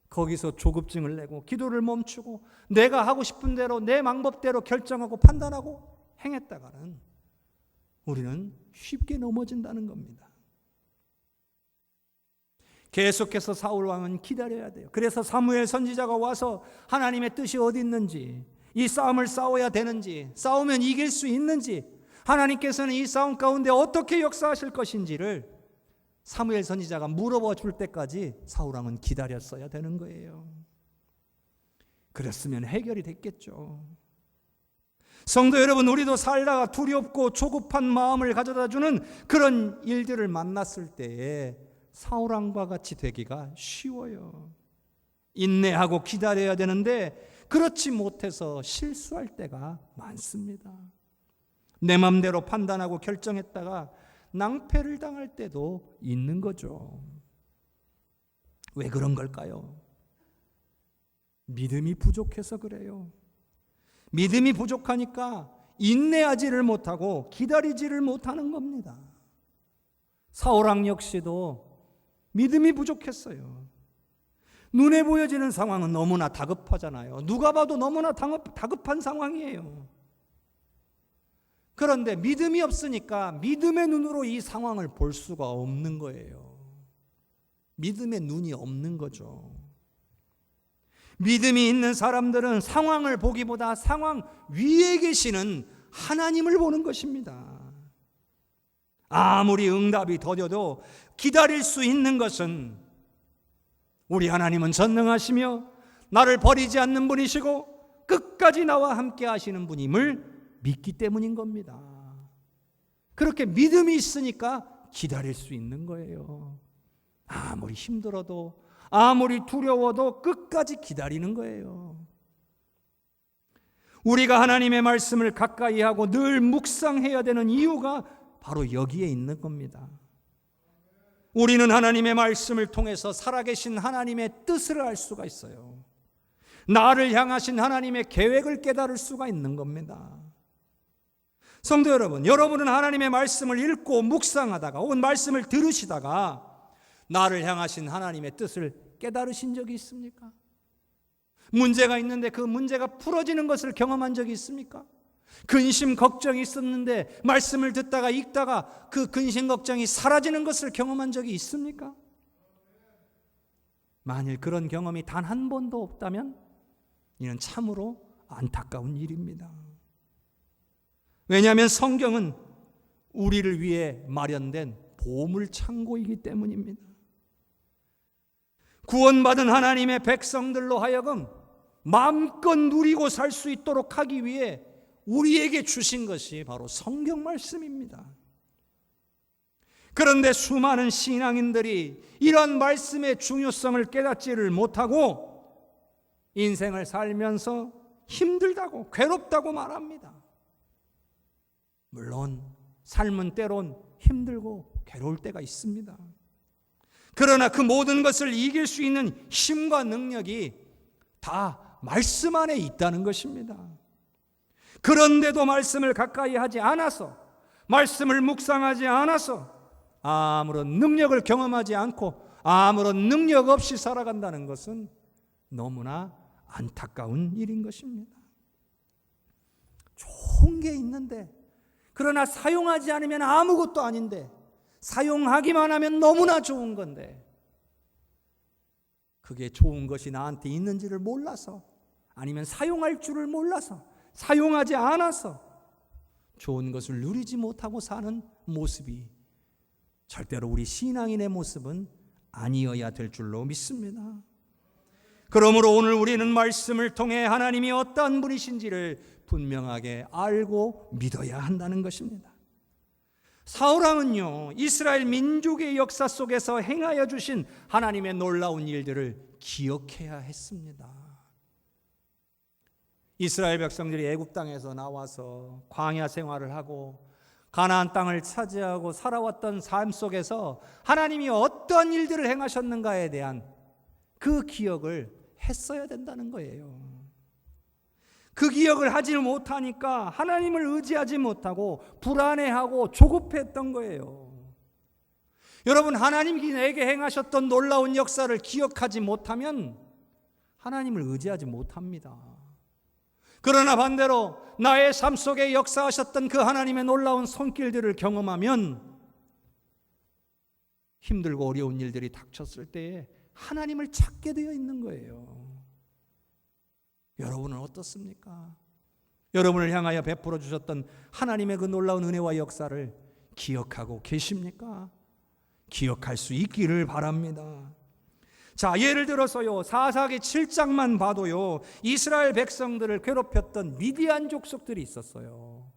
거기서 조급증을 내고 기도를 멈추고 내가 하고 싶은 대로 내 방법대로 결정하고 판단하고 행했다가는 우리는 쉽게 넘어진다는 겁니다. 계속해서 사울 왕은 기다려야 돼요. 그래서 사무엘 선지자가 와서 하나님의 뜻이 어디 있는지, 이 싸움을 싸워야 되는지, 싸우면 이길 수 있는지, 하나님께서는 이 싸움 가운데 어떻게 역사하실 것인지를 사무엘 선지자가 물어봐 줄 때까지 사울 왕은 기다렸어야 되는 거예요. 그랬으면 해결이 됐겠죠. 성도 여러분, 우리도 살다가 두렵고 조급한 마음을 가져다 주는 그런 일들을 만났을 때에 사울 왕과 같이 되기가 쉬워요. 인내하고 기다려야 되는데 그렇지 못해서 실수할 때가 많습니다. 내 맘대로 판단하고 결정했다가 낭패를 당할 때도 있는 거죠. 왜 그런 걸까요? 믿음이 부족해서 그래요. 믿음이 부족하니까 인내하지를 못하고 기다리지를 못하는 겁니다. 사울 왕 역시도 믿음이 부족했어요. 눈에 보여지는 상황은 너무나 다급하잖아요. 누가 봐도 너무나 다급한 상황이에요. 그런데 믿음이 없으니까 믿음의 눈으로 이 상황을 볼 수가 없는 거예요. 믿음의 눈이 없는 거죠. 믿음이 있는 사람들은 상황을 보기보다 상황 위에 계시는 하나님을 보는 것입니다. 아무리 응답이 더뎌도 기다릴 수 있는 것은 우리 하나님은 전능하시며 나를 버리지 않는 분이시고 끝까지 나와 함께 하시는 분임을 믿기 때문인 겁니다. 그렇게 믿음이 있으니까 기다릴 수 있는 거예요. 아무리 힘들어도 아무리 두려워도 끝까지 기다리는 거예요. 우리가 하나님의 말씀을 가까이 하고 늘 묵상해야 되는 이유가 바로 여기에 있는 겁니다. 우리는 하나님의 말씀을 통해서 살아계신 하나님의 뜻을 알 수가 있어요. 나를 향하신 하나님의 계획을 깨달을 수가 있는 겁니다. 성도 여러분, 여러분은 하나님의 말씀을 읽고 묵상하다가 혹은 말씀을 들으시다가 나를 향하신 하나님의 뜻을 깨달으신 적이 있습니까? 문제가 있는데 그 문제가 풀어지는 것을 경험한 적이 있습니까? 근심 걱정이 있었는데 말씀을 듣다가 읽다가 그 근심 걱정이 사라지는 것을 경험한 적이 있습니까? 만일 그런 경험이 단 한 번도 없다면 이는 참으로 안타까운 일입니다. 왜냐하면 성경은 우리를 위해 마련된 보물 창고이기 때문입니다. 구원받은 하나님의 백성들로 하여금 마음껏 누리고 살 수 있도록 하기 위해 우리에게 주신 것이 바로 성경 말씀입니다. 그런데 수많은 신앙인들이 이런 말씀의 중요성을 깨닫지를 못하고 인생을 살면서 힘들다고 괴롭다고 말합니다. 물론 삶은 때론 힘들고 괴로울 때가 있습니다. 그러나 그 모든 것을 이길 수 있는 힘과 능력이 다 말씀 안에 있다는 것입니다. 그런데도 말씀을 가까이 하지 않아서, 말씀을 묵상하지 않아서 아무런 능력을 경험하지 않고 아무런 능력 없이 살아간다는 것은 너무나 안타까운 일인 것입니다. 좋은 게 있는데, 그러나 사용하지 않으면 아무것도 아닌데, 사용하기만 하면 너무나 좋은 건데, 그게 좋은 것이 나한테 있는지를 몰라서, 아니면 사용할 줄을 몰라서, 사용하지 않아서 좋은 것을 누리지 못하고 사는 모습이 절대로 우리 신앙인의 모습은 아니어야 될 줄로 믿습니다. 그러므로 오늘 우리는 말씀을 통해 하나님이 어떠한 분이신지를 분명하게 알고 믿어야 한다는 것입니다. 사울왕은요, 이스라엘 민족의 역사 속에서 행하여 주신 하나님의 놀라운 일들을 기억해야 했습니다. 이스라엘 백성들이 애굽 땅에서 나와서 광야 생활을 하고 가나안 땅을 차지하고 살아왔던 삶 속에서 하나님이 어떤 일들을 행하셨는가에 대한 그 기억을 했어야 된다는 거예요. 그 기억을 하지 못하니까 하나님을 의지하지 못하고 불안해하고 조급했던 거예요. 여러분, 하나님이 내게 행하셨던 놀라운 역사를 기억하지 못하면 하나님을 의지하지 못합니다. 그러나 반대로 나의 삶 속에 역사하셨던 그 하나님의 놀라운 손길들을 경험하면 힘들고 어려운 일들이 닥쳤을 때에 하나님을 찾게 되어 있는 거예요. 여러분은 어떻습니까? 여러분을 향하여 베풀어 주셨던 하나님의 그 놀라운 은혜와 역사를 기억하고 계십니까? 기억할 수 있기를 바랍니다. 자, 예를 들어서요, 사사기 7장만 봐도요, 이스라엘 백성들을 괴롭혔던 미디안 족속들이 있었어요.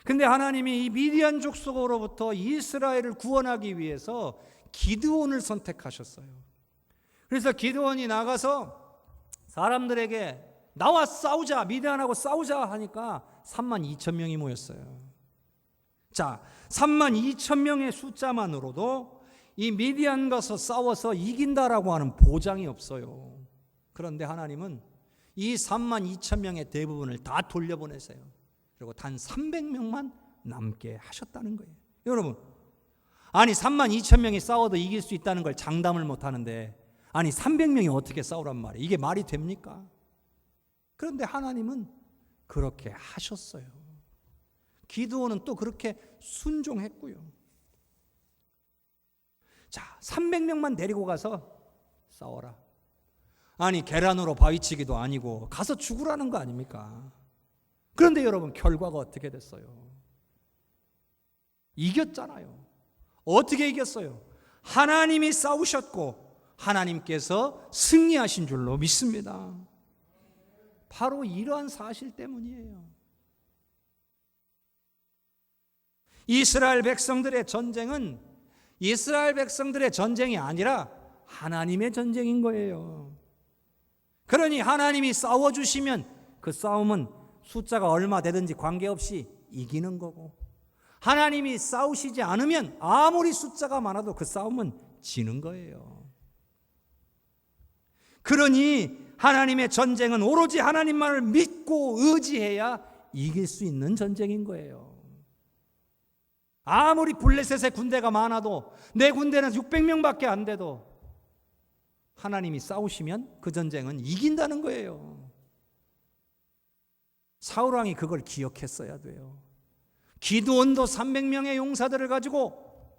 근데 하나님이 이 미디안 족속으로부터 이스라엘을 구원하기 위해서 기드온을 선택하셨어요. 그래서 기드온이 나가서 사람들에게 나와 싸우자, 미디안하고 싸우자 하니까 32,000명이 모였어요. 자, 32,000명의 숫자만으로도 이 미디안 가서 싸워서 이긴다라고 하는 보장이 없어요. 그런데 하나님은 이 32,000명의 대부분을 다 돌려보내세요. 그리고 단 300명만 남게 하셨다는 거예요. 여러분, 아니 32,000명이 싸워도 이길 수 있다는 걸 장담을 못 하는데, 아니 300명이 어떻게 싸우란 말이에요? 이게 말이 됩니까? 그런데 하나님은 그렇게 하셨어요. 기드온은 또 그렇게 순종했고요. 자, 300명만 데리고 가서 싸워라. 아니 계란으로 바위치기도 아니고 가서 죽으라는 거 아닙니까? 그런데 여러분, 결과가 어떻게 됐어요? 이겼잖아요. 어떻게 이겼어요? 하나님이 싸우셨고 하나님께서 승리하신 줄로 믿습니다. 바로 이러한 사실 때문이에요. 이스라엘 백성들의 전쟁은 이스라엘 백성들의 전쟁이 아니라 하나님의 전쟁인 거예요. 그러니 하나님이 싸워주시면 그 싸움은 숫자가 얼마 되든지 관계없이 이기는 거고, 하나님이 싸우시지 않으면 아무리 숫자가 많아도 그 싸움은 지는 거예요. 그러니 하나님의 전쟁은 오로지 하나님만을 믿고 의지해야 이길 수 있는 전쟁인 거예요. 아무리 블레셋의 군대가 많아도 내 군대는 600명밖에 안 돼도 하나님이 싸우시면 그 전쟁은 이긴다는 거예요. 사울왕이 그걸 기억했어야 돼요. 기드온도 300명의 용사들을 가지고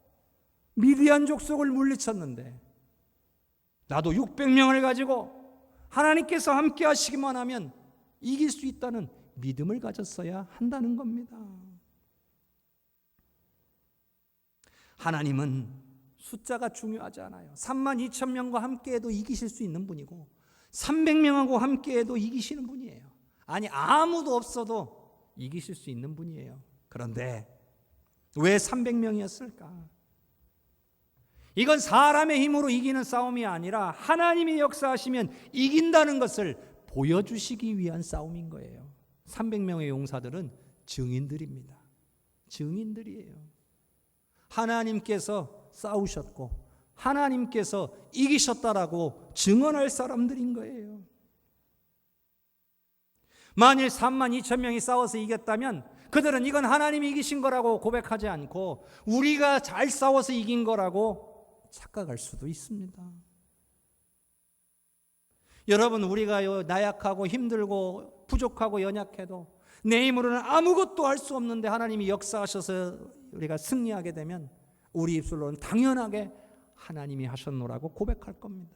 미디안 족속을 물리쳤는데, 나도 600명을 가지고 하나님께서 함께 하시기만 하면 이길 수 있다는 믿음을 가졌어야 한다는 겁니다. 하나님은 숫자가 중요하지 않아요. 32,000명과 함께해도 이기실 수 있는 분이고 300명하고 함께해도 이기시는 분이에요. 아니 아무도 없어도 이기실 수 있는 분이에요. 그런데 왜 300명이었을까? 이건 사람의 힘으로 이기는 싸움이 아니라 하나님이 역사하시면 이긴다는 것을 보여주시기 위한 싸움인 거예요. 300명의 용사들은 증인들입니다. 증인들이에요. 하나님께서 싸우셨고 하나님께서 이기셨다라고 증언할 사람들인 거예요. 만일 32,000명이 싸워서 이겼다면 그들은 이건 하나님이 이기신 거라고 고백하지 않고 우리가 잘 싸워서 이긴 거라고 착각할 수도 있습니다. 여러분, 우리가 나약하고 힘들고 부족하고 연약해도 내 힘으로는 아무것도 할 수 없는데 하나님이 역사하셔서 우리가 승리하게 되면 우리 입술로는 당연하게 하나님이 하셨노라고 고백할 겁니다.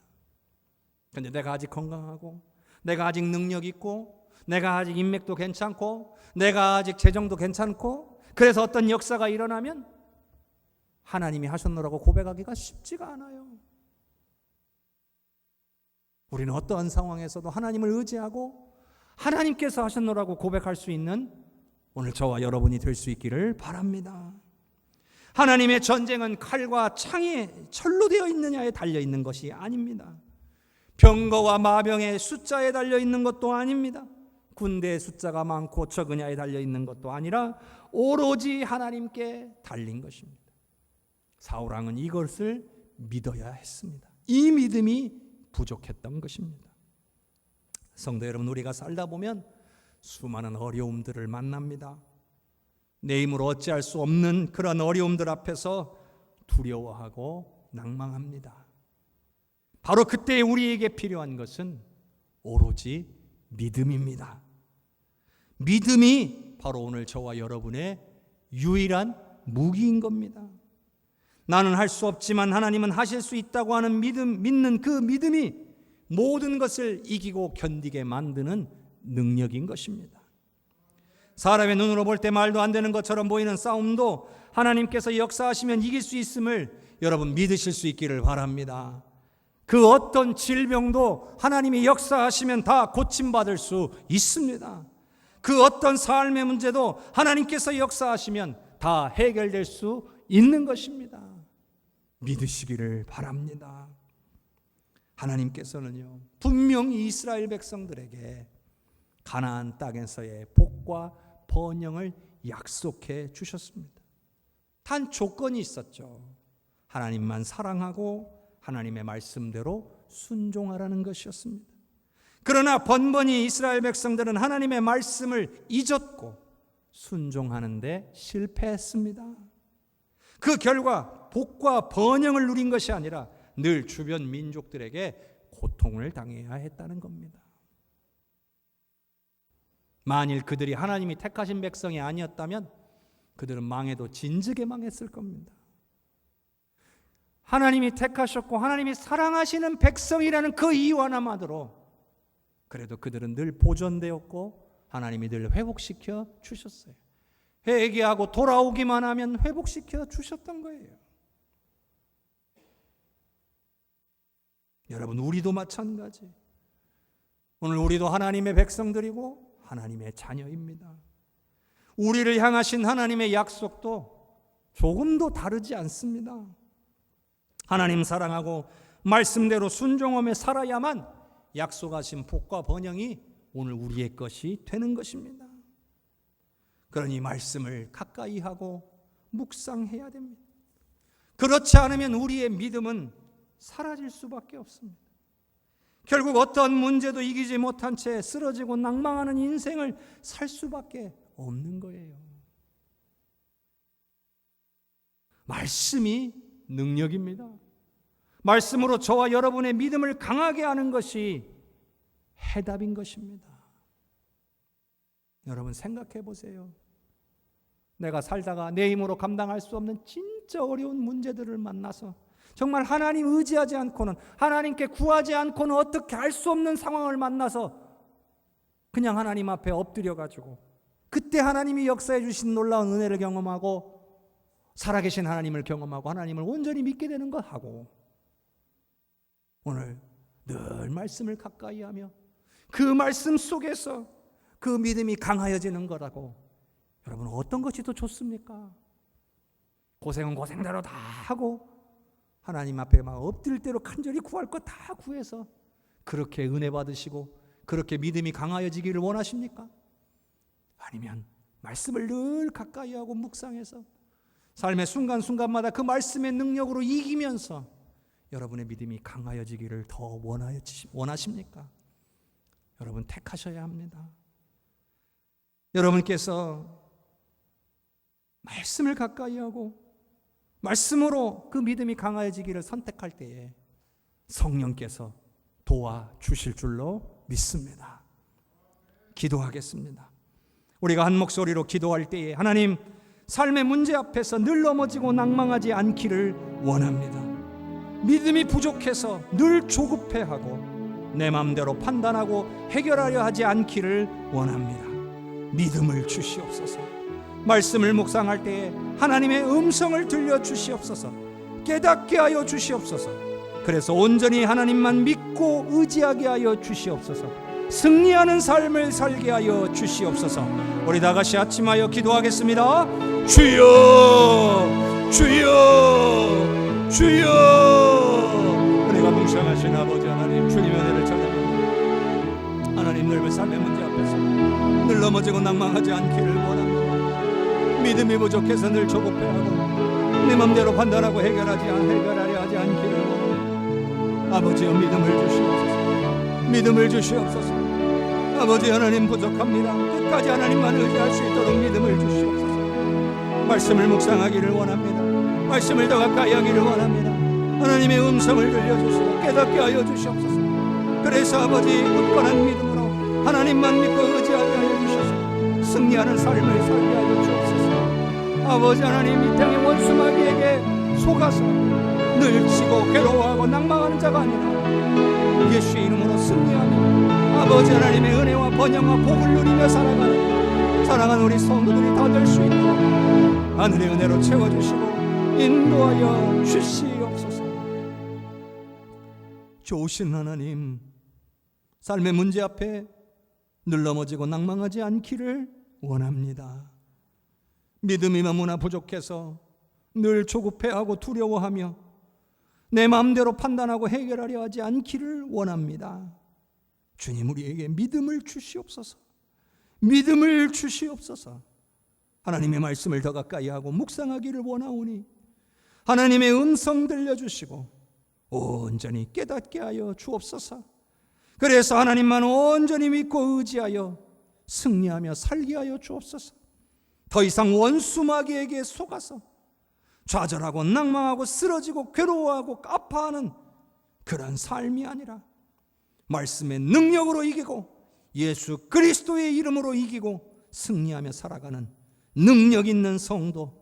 그런데 내가 아직 건강하고 내가 아직 능력 있고 내가 아직 인맥도 괜찮고 내가 아직 재정도 괜찮고 그래서 어떤 역사가 일어나면 하나님이 하셨노라고 고백하기가 쉽지가 않아요. 우리는 어떠한 상황에서도 하나님을 의지하고 하나님께서 하셨노라고 고백할 수 있는 오늘 저와 여러분이 될 수 있기를 바랍니다. 하나님의 전쟁은 칼과 창이 철로 되어 있느냐에 달려 있는 것이 아닙니다. 병거와 마병의 숫자에 달려 있는 것도 아닙니다. 군대의 숫자가 많고 적으냐에 달려 있는 것도 아니라 오로지 하나님께 달린 것입니다. 사울 왕은 이것을 믿어야 했습니다. 이 믿음이 부족했던 것입니다. 성도 여러분, 우리가 살다 보면 수많은 어려움들을 만납니다. 내 힘으로 어찌할 수 없는 그런 어려움들 앞에서 두려워하고 낭망합니다. 바로 그때 우리에게 필요한 것은 오로지 믿음입니다. 믿음이 바로 오늘 저와 여러분의 유일한 무기인 겁니다. 나는 할 수 없지만 하나님은 하실 수 있다고 하는 믿는 그 믿음이 모든 것을 이기고 견디게 만드는 능력인 것입니다. 사람의 눈으로 볼 때 말도 안 되는 것처럼 보이는 싸움도 하나님께서 역사하시면 이길 수 있음을 여러분 믿으실 수 있기를 바랍니다. 그 어떤 질병도 하나님이 역사하시면 다 고침받을 수 있습니다. 그 어떤 삶의 문제도 하나님께서 역사하시면 다 해결될 수 있는 것입니다. 믿으시기를 바랍니다. 하나님께서는요, 분명히 이스라엘 백성들에게 가나안 땅에서의 복과 번영을 약속해 주셨습니다. 단 조건이 있었죠. 하나님만 사랑하고 하나님의 말씀대로 순종하라는 것이었습니다. 그러나 번번이 이스라엘 백성들은 하나님의 말씀을 잊었고 순종하는데 실패했습니다. 그 결과 복과 번영을 누린 것이 아니라 늘 주변 민족들에게 고통을 당해야 했다는 겁니다. 만일 그들이 하나님이 택하신 백성이 아니었다면 그들은 망해도 진즉에 망했을 겁니다. 하나님이 택하셨고 하나님이 사랑하시는 백성이라는 그 이유 하나만으로 그래도 그들은 늘 보존되었고 하나님이 늘 회복시켜 주셨어요. 회개하고 돌아오기만 하면 회복시켜 주셨던 거예요. 여러분, 우리도 마찬가지. 오늘 우리도 하나님의 백성들이고 하나님의 자녀입니다. 우리를 향하신 하나님의 약속도 조금도 다르지 않습니다. 하나님 사랑하고 말씀대로 순종하며 살아야만 약속하신 복과 번영이 오늘 우리의 것이 되는 것입니다. 그러니 말씀을 가까이 하고 묵상해야 됩니다. 그렇지 않으면 우리의 믿음은 사라질 수밖에 없습니다. 결국 어떤 문제도 이기지 못한 채 쓰러지고 낭망하는 인생을 살 수밖에 없는 거예요. 말씀이 능력입니다. 말씀으로 저와 여러분의 믿음을 강하게 하는 것이 해답인 것입니다. 여러분 생각해 보세요. 내가 살다가 내 힘으로 감당할 수 없는 진짜 어려운 문제들을 만나서 정말 하나님 의지하지 않고는 하나님께 구하지 않고는 어떻게 할 수 없는 상황을 만나서 그냥 하나님 앞에 엎드려 가지고 그때 하나님이 역사해 주신 놀라운 은혜를 경험하고 살아계신 하나님을 경험하고 하나님을 온전히 믿게 되는 것 하고 오늘 늘 말씀을 가까이 하며 그 말씀 속에서 그 믿음이 강하여지는 거라고 여러분 어떤 것이 더 좋습니까? 고생은 고생대로 다 하고 하나님 앞에 막 엎드릴 대로 간절히 구할 것 다 구해서 그렇게 은혜 받으시고 그렇게 믿음이 강하여지기를 원하십니까? 아니면 말씀을 늘 가까이 하고 묵상해서 삶의 순간순간마다 그 말씀의 능력으로 이기면서 여러분의 믿음이 강하여지기를 더 원하십니까? 여러분 택하셔야 합니다. 여러분께서 말씀을 가까이 하고 말씀으로 그 믿음이 강하여지기를 선택할 때에 성령께서 도와주실 줄로 믿습니다. 기도하겠습니다. 우리가 한 목소리로 기도할 때에 하나님 삶의 문제 앞에서 늘 넘어지고 낭망하지 않기를 원합니다. 믿음이 부족해서 늘 조급해하고 내 마음대로 판단하고 해결하려 하지 않기를 원합니다. 믿음을 주시옵소서. 말씀을 묵상할 때에 하나님의 음성을 들려주시옵소서. 깨닫게 하여 주시옵소서. 그래서 온전히 하나님만 믿고 의지하게 하여 주시옵소서. 승리하는 삶을 살게 하여 주시옵소서. 우리 다같이 아침하여 기도하겠습니다. 주여 주여 주여. 은혜가 뭉상하신 아버지 하나님, 주님의 은혜를 찬양합니다. 하나님, 넓은 삶의 문제 앞에서 늘 넘어지고 낭망하지 않기를 원합니다. 믿음이 부족해서 늘 조급해하고 내 맘대로 판단하고 해결하려 하지 않기를 원합니다. 아버지여, 믿음을 주시옵소서. 믿음을 주시옵소서. 아버지 하나님, 부족합니다. 끝까지 하나님만 의지할 수 있도록 믿음을 주시옵소서. 말씀을 묵상하기를 원합니다. 말씀을 더 가까이 하기를 원합니다. 하나님의 음성을 들려주시고 깨닫게 하여 주시옵소서. 그래서 아버지, 굳건한 믿음으로 하나님만 믿고 의지하게 하여 주셔서 승리하는 삶을 살게 하여 주옵소서. 아버지 하나님, 이 땅의 원수마귀에게 속아서 늘 지고 괴로워하고 낭망하는 자가 아니라 예수의 이름으로 승리하며 아버지 하나님의 은혜와 번영과 복을 누리며 살아가는 사랑하는 우리 성도들이 다 될 수 있도록 하늘의 은혜로 채워주시고 인도하여 주시옵소서. 좋으신 하나님, 삶의 문제 앞에 늘 넘어지고 낭망하지 않기를 원합니다. 믿음이 너무나 부족해서 늘 조급해하고 두려워하며 내 마음대로 판단하고 해결하려 하지 않기를 원합니다. 주님, 우리에게 믿음을 주시옵소서. 믿음을 주시옵소서. 하나님의 말씀을 더 가까이 하고 묵상하기를 원하오니 하나님의 음성 들려주시고 온전히 깨닫게 하여 주옵소서. 그래서 하나님만 온전히 믿고 의지하여 승리하며 살게 하여 주옵소서. 더 이상 원수마귀에게 속아서 좌절하고 낭망하고 쓰러지고 괴로워하고 아파하는 그런 삶이 아니라 말씀의 능력으로 이기고 예수 그리스도의 이름으로 이기고 승리하며 살아가는 능력 있는 성도,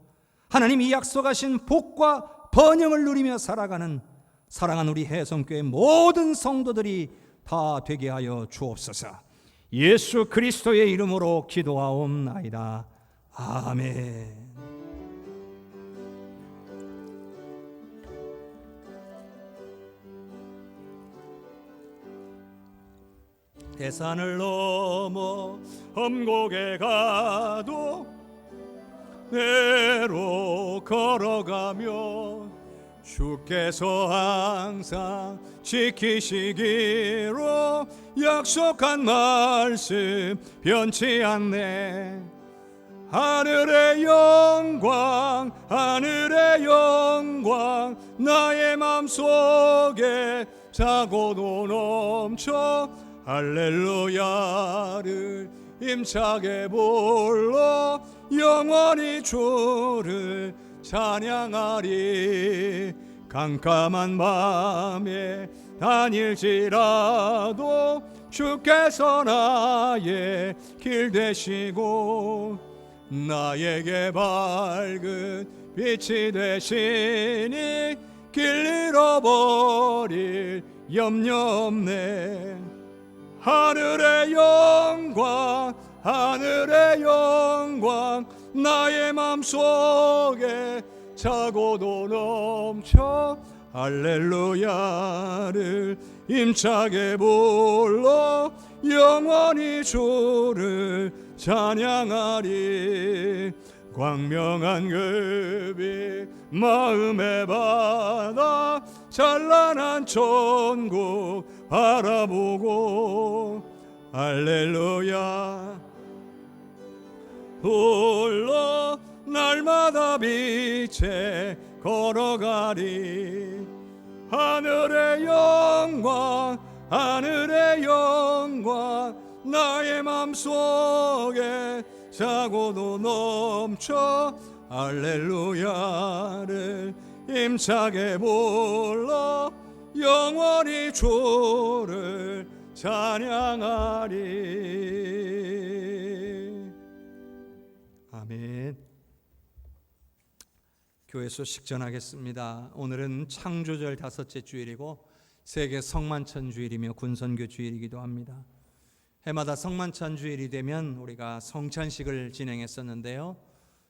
하나님이 약속하신 복과 번영을 누리며 살아가는 사랑하는 우리 해성교회 모든 성도들이 다 되게 하여 주옵소서. 예수 그리스도의 이름으로 기도하옵나이다. 아멘. 대산을 넘어 험곡에 가도 내로 걸어가며 주께서 항상 지키시기로 약속한 말씀 변치 않네. 하늘의 영광 하늘의 영광 나의 맘속에 차고도 넘쳐 할렐루야를 힘차게 불러 영원히 주를 찬양하리. 깜깜한 밤에 다닐지라도 주께서 나의 길 되시고 나에게 밝은 빛이 되시니 길 잃어버릴 염려 없네. 하늘의 영광 하늘의 영광 나의 맘속에 차고도 넘쳐 할렐루야를 힘차게 불러 영원히 주를 찬양하리. 광명한 그 빛 마음에 받아 찬란한 천국 바라보고 할렐루야 홀로 날마다 빛에 걸어가리. 하늘의 영광 하늘의 영광 나의 맘속에 차고도 넘쳐 할렐루야를 힘차게 불러 영원히 주를 찬양하리. 아멘. 교회에서 식전하겠습니다. 오늘은 창조절 5째 주일이고 세계 성만찬 주일이며 군선교 주일이기도 합니다. 해마다 성만찬 주일이 되면 우리가 성찬식을 진행했었는데요.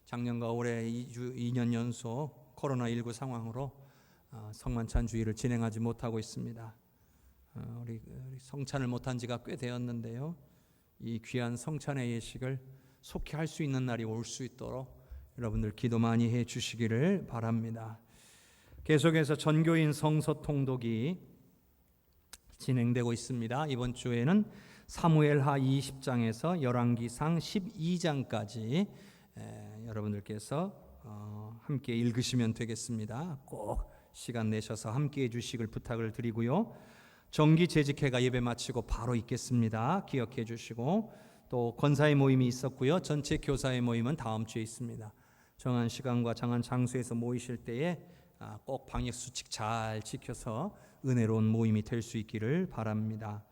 작년과 올해 2년 연속 코로나19 상황으로 성만찬 주일을 진행하지 못하고 있습니다. 우리 성찬을 못한 지가 꽤 되었는데요. 이 귀한 성찬의 예식을 속히 할 수 있는 날이 올 수 있도록 여러분들 기도 많이 해 주시기를 바랍니다. 계속해서 전교인 성서 통독이 진행되고 있습니다. 이번 주에는 사무엘하 20장에서 열왕기상 12장까지 여러분들께서 함께 읽으시면 되겠습니다. 꼭 시간 내셔서 함께 해주시길 부탁을 드리고요. 정기 재직회가 예배 마치고 바로 있겠습니다. 기억해 주시고, 또 권사의 모임이 있었고요. 전체 교사의 모임은 다음 주에 있습니다. 정한 시간과 정한 장소에서 모이실 때에 꼭 방역 수칙 잘 지켜서 은혜로운 모임이 될 수 있기를 바랍니다.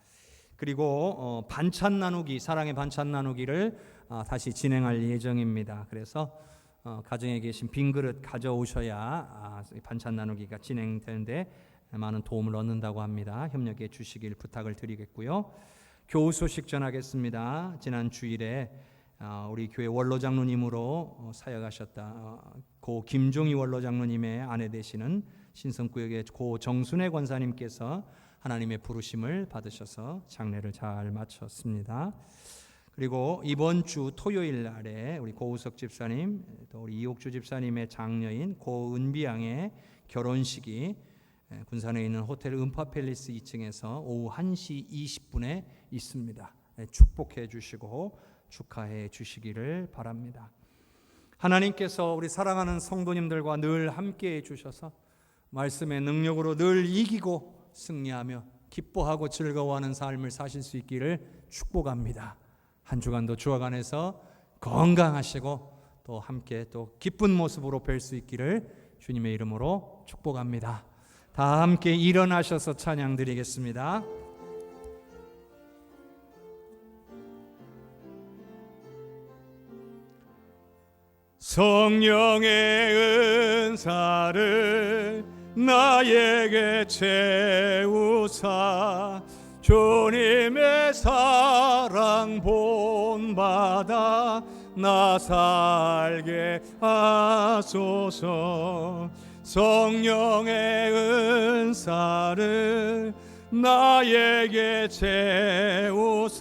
그리고 반찬 나누기, 사랑의 반찬 나누기를 다시 진행할 예정입니다. 그래서 가정에 계신 빈 그릇 가져오셔야 반찬 나누기가 진행되는데 많은 도움을 얻는다고 합니다. 협력해 주시길 부탁을 드리겠고요. 교우 소식 전하겠습니다. 지난 주일에 우리 교회 원로 장로님으로 사역하셨다 고 김종희 원로 장로님의 아내 되시는 신성구역의 고 정순애 권사님께서 하나님의 부르심을 받으셔서 장례를 잘 마쳤습니다. 그리고 이번 주 토요일 날에 우리 고우석 집사님, 또 우리 이옥주 집사님의 장녀인 고은비 양의 결혼식이 군산에 있는 호텔 은파팰리스 2층에서 오후 1시 20분에 있습니다. 축복해 주시고 축하해 주시기를 바랍니다. 하나님께서 우리 사랑하는 성도님들과 늘 함께해 주셔서 말씀의 능력으로 늘 이기고 승리하며 기뻐하고 즐거워하는 삶을 사실 수 있기를 축복합니다. 한 주간도 주와 안에서 건강하시고 또 함께 또 기쁜 모습으로 뵐 수 있기를 주님의 이름으로 축복합니다. 다 함께 일어나셔서 찬양 드리겠습니다. 성령의 은사를 나에게 채우사 주님의 사랑 본받아 나 살게 하소서. 성령의 은사를 나에게 채우사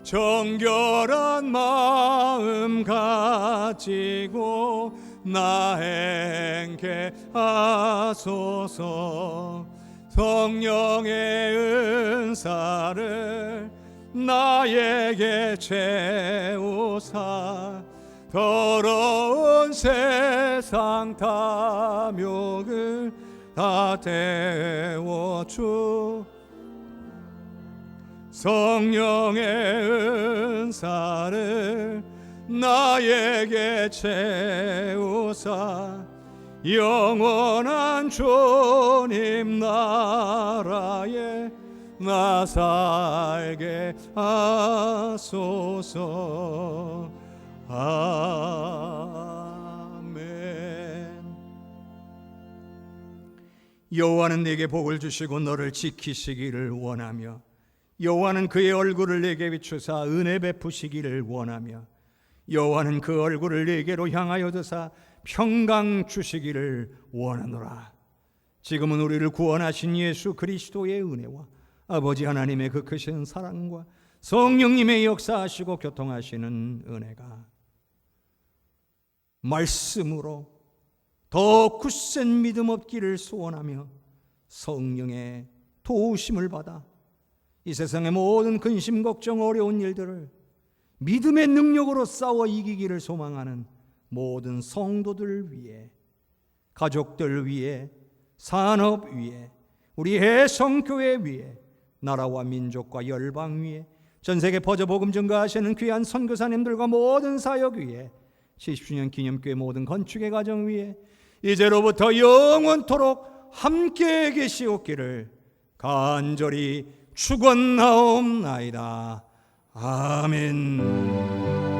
정결한 마음 가지고 나 행케 하소서. 성령의 은사를 나에게 채우사 더러운 세상 탐욕을 다 태워주. 성령의 은사를 나에게 채우사 영원한 주님 나라에 나 살게 하소서. 아멘. 여호와는 내게 복을 주시고 너를 지키시기를 원하며 여호와는 그의 얼굴을 내게 비추사 은혜 베푸시기를 원하며 여호와는 그 얼굴을 내게로 향하여 드사 평강 주시기를 원하노라. 지금은 우리를 구원하신 예수 그리스도의 은혜와 아버지 하나님의 그 크신 사랑과 성령님의 역사하시고 교통하시는 은혜가 말씀으로 더 굳센 믿음 얻기를 소원하며 성령의 도우심을 받아 이 세상의 모든 근심, 걱정, 어려운 일들을 믿음의 능력으로 싸워 이기기를 소망하는 모든 성도들 위해, 가족들 위해, 산업 위해, 우리 해성교회 위해, 나라와 민족과 열방 위해, 전세계 퍼져 복음 증거하시는 귀한 선교사님들과 모든 사역 위해, 70주년 기념교회 모든 건축의 가정 위해 이제로부터 영원토록 함께 계시옵기를 간절히 축원하옵나이다. 아멘.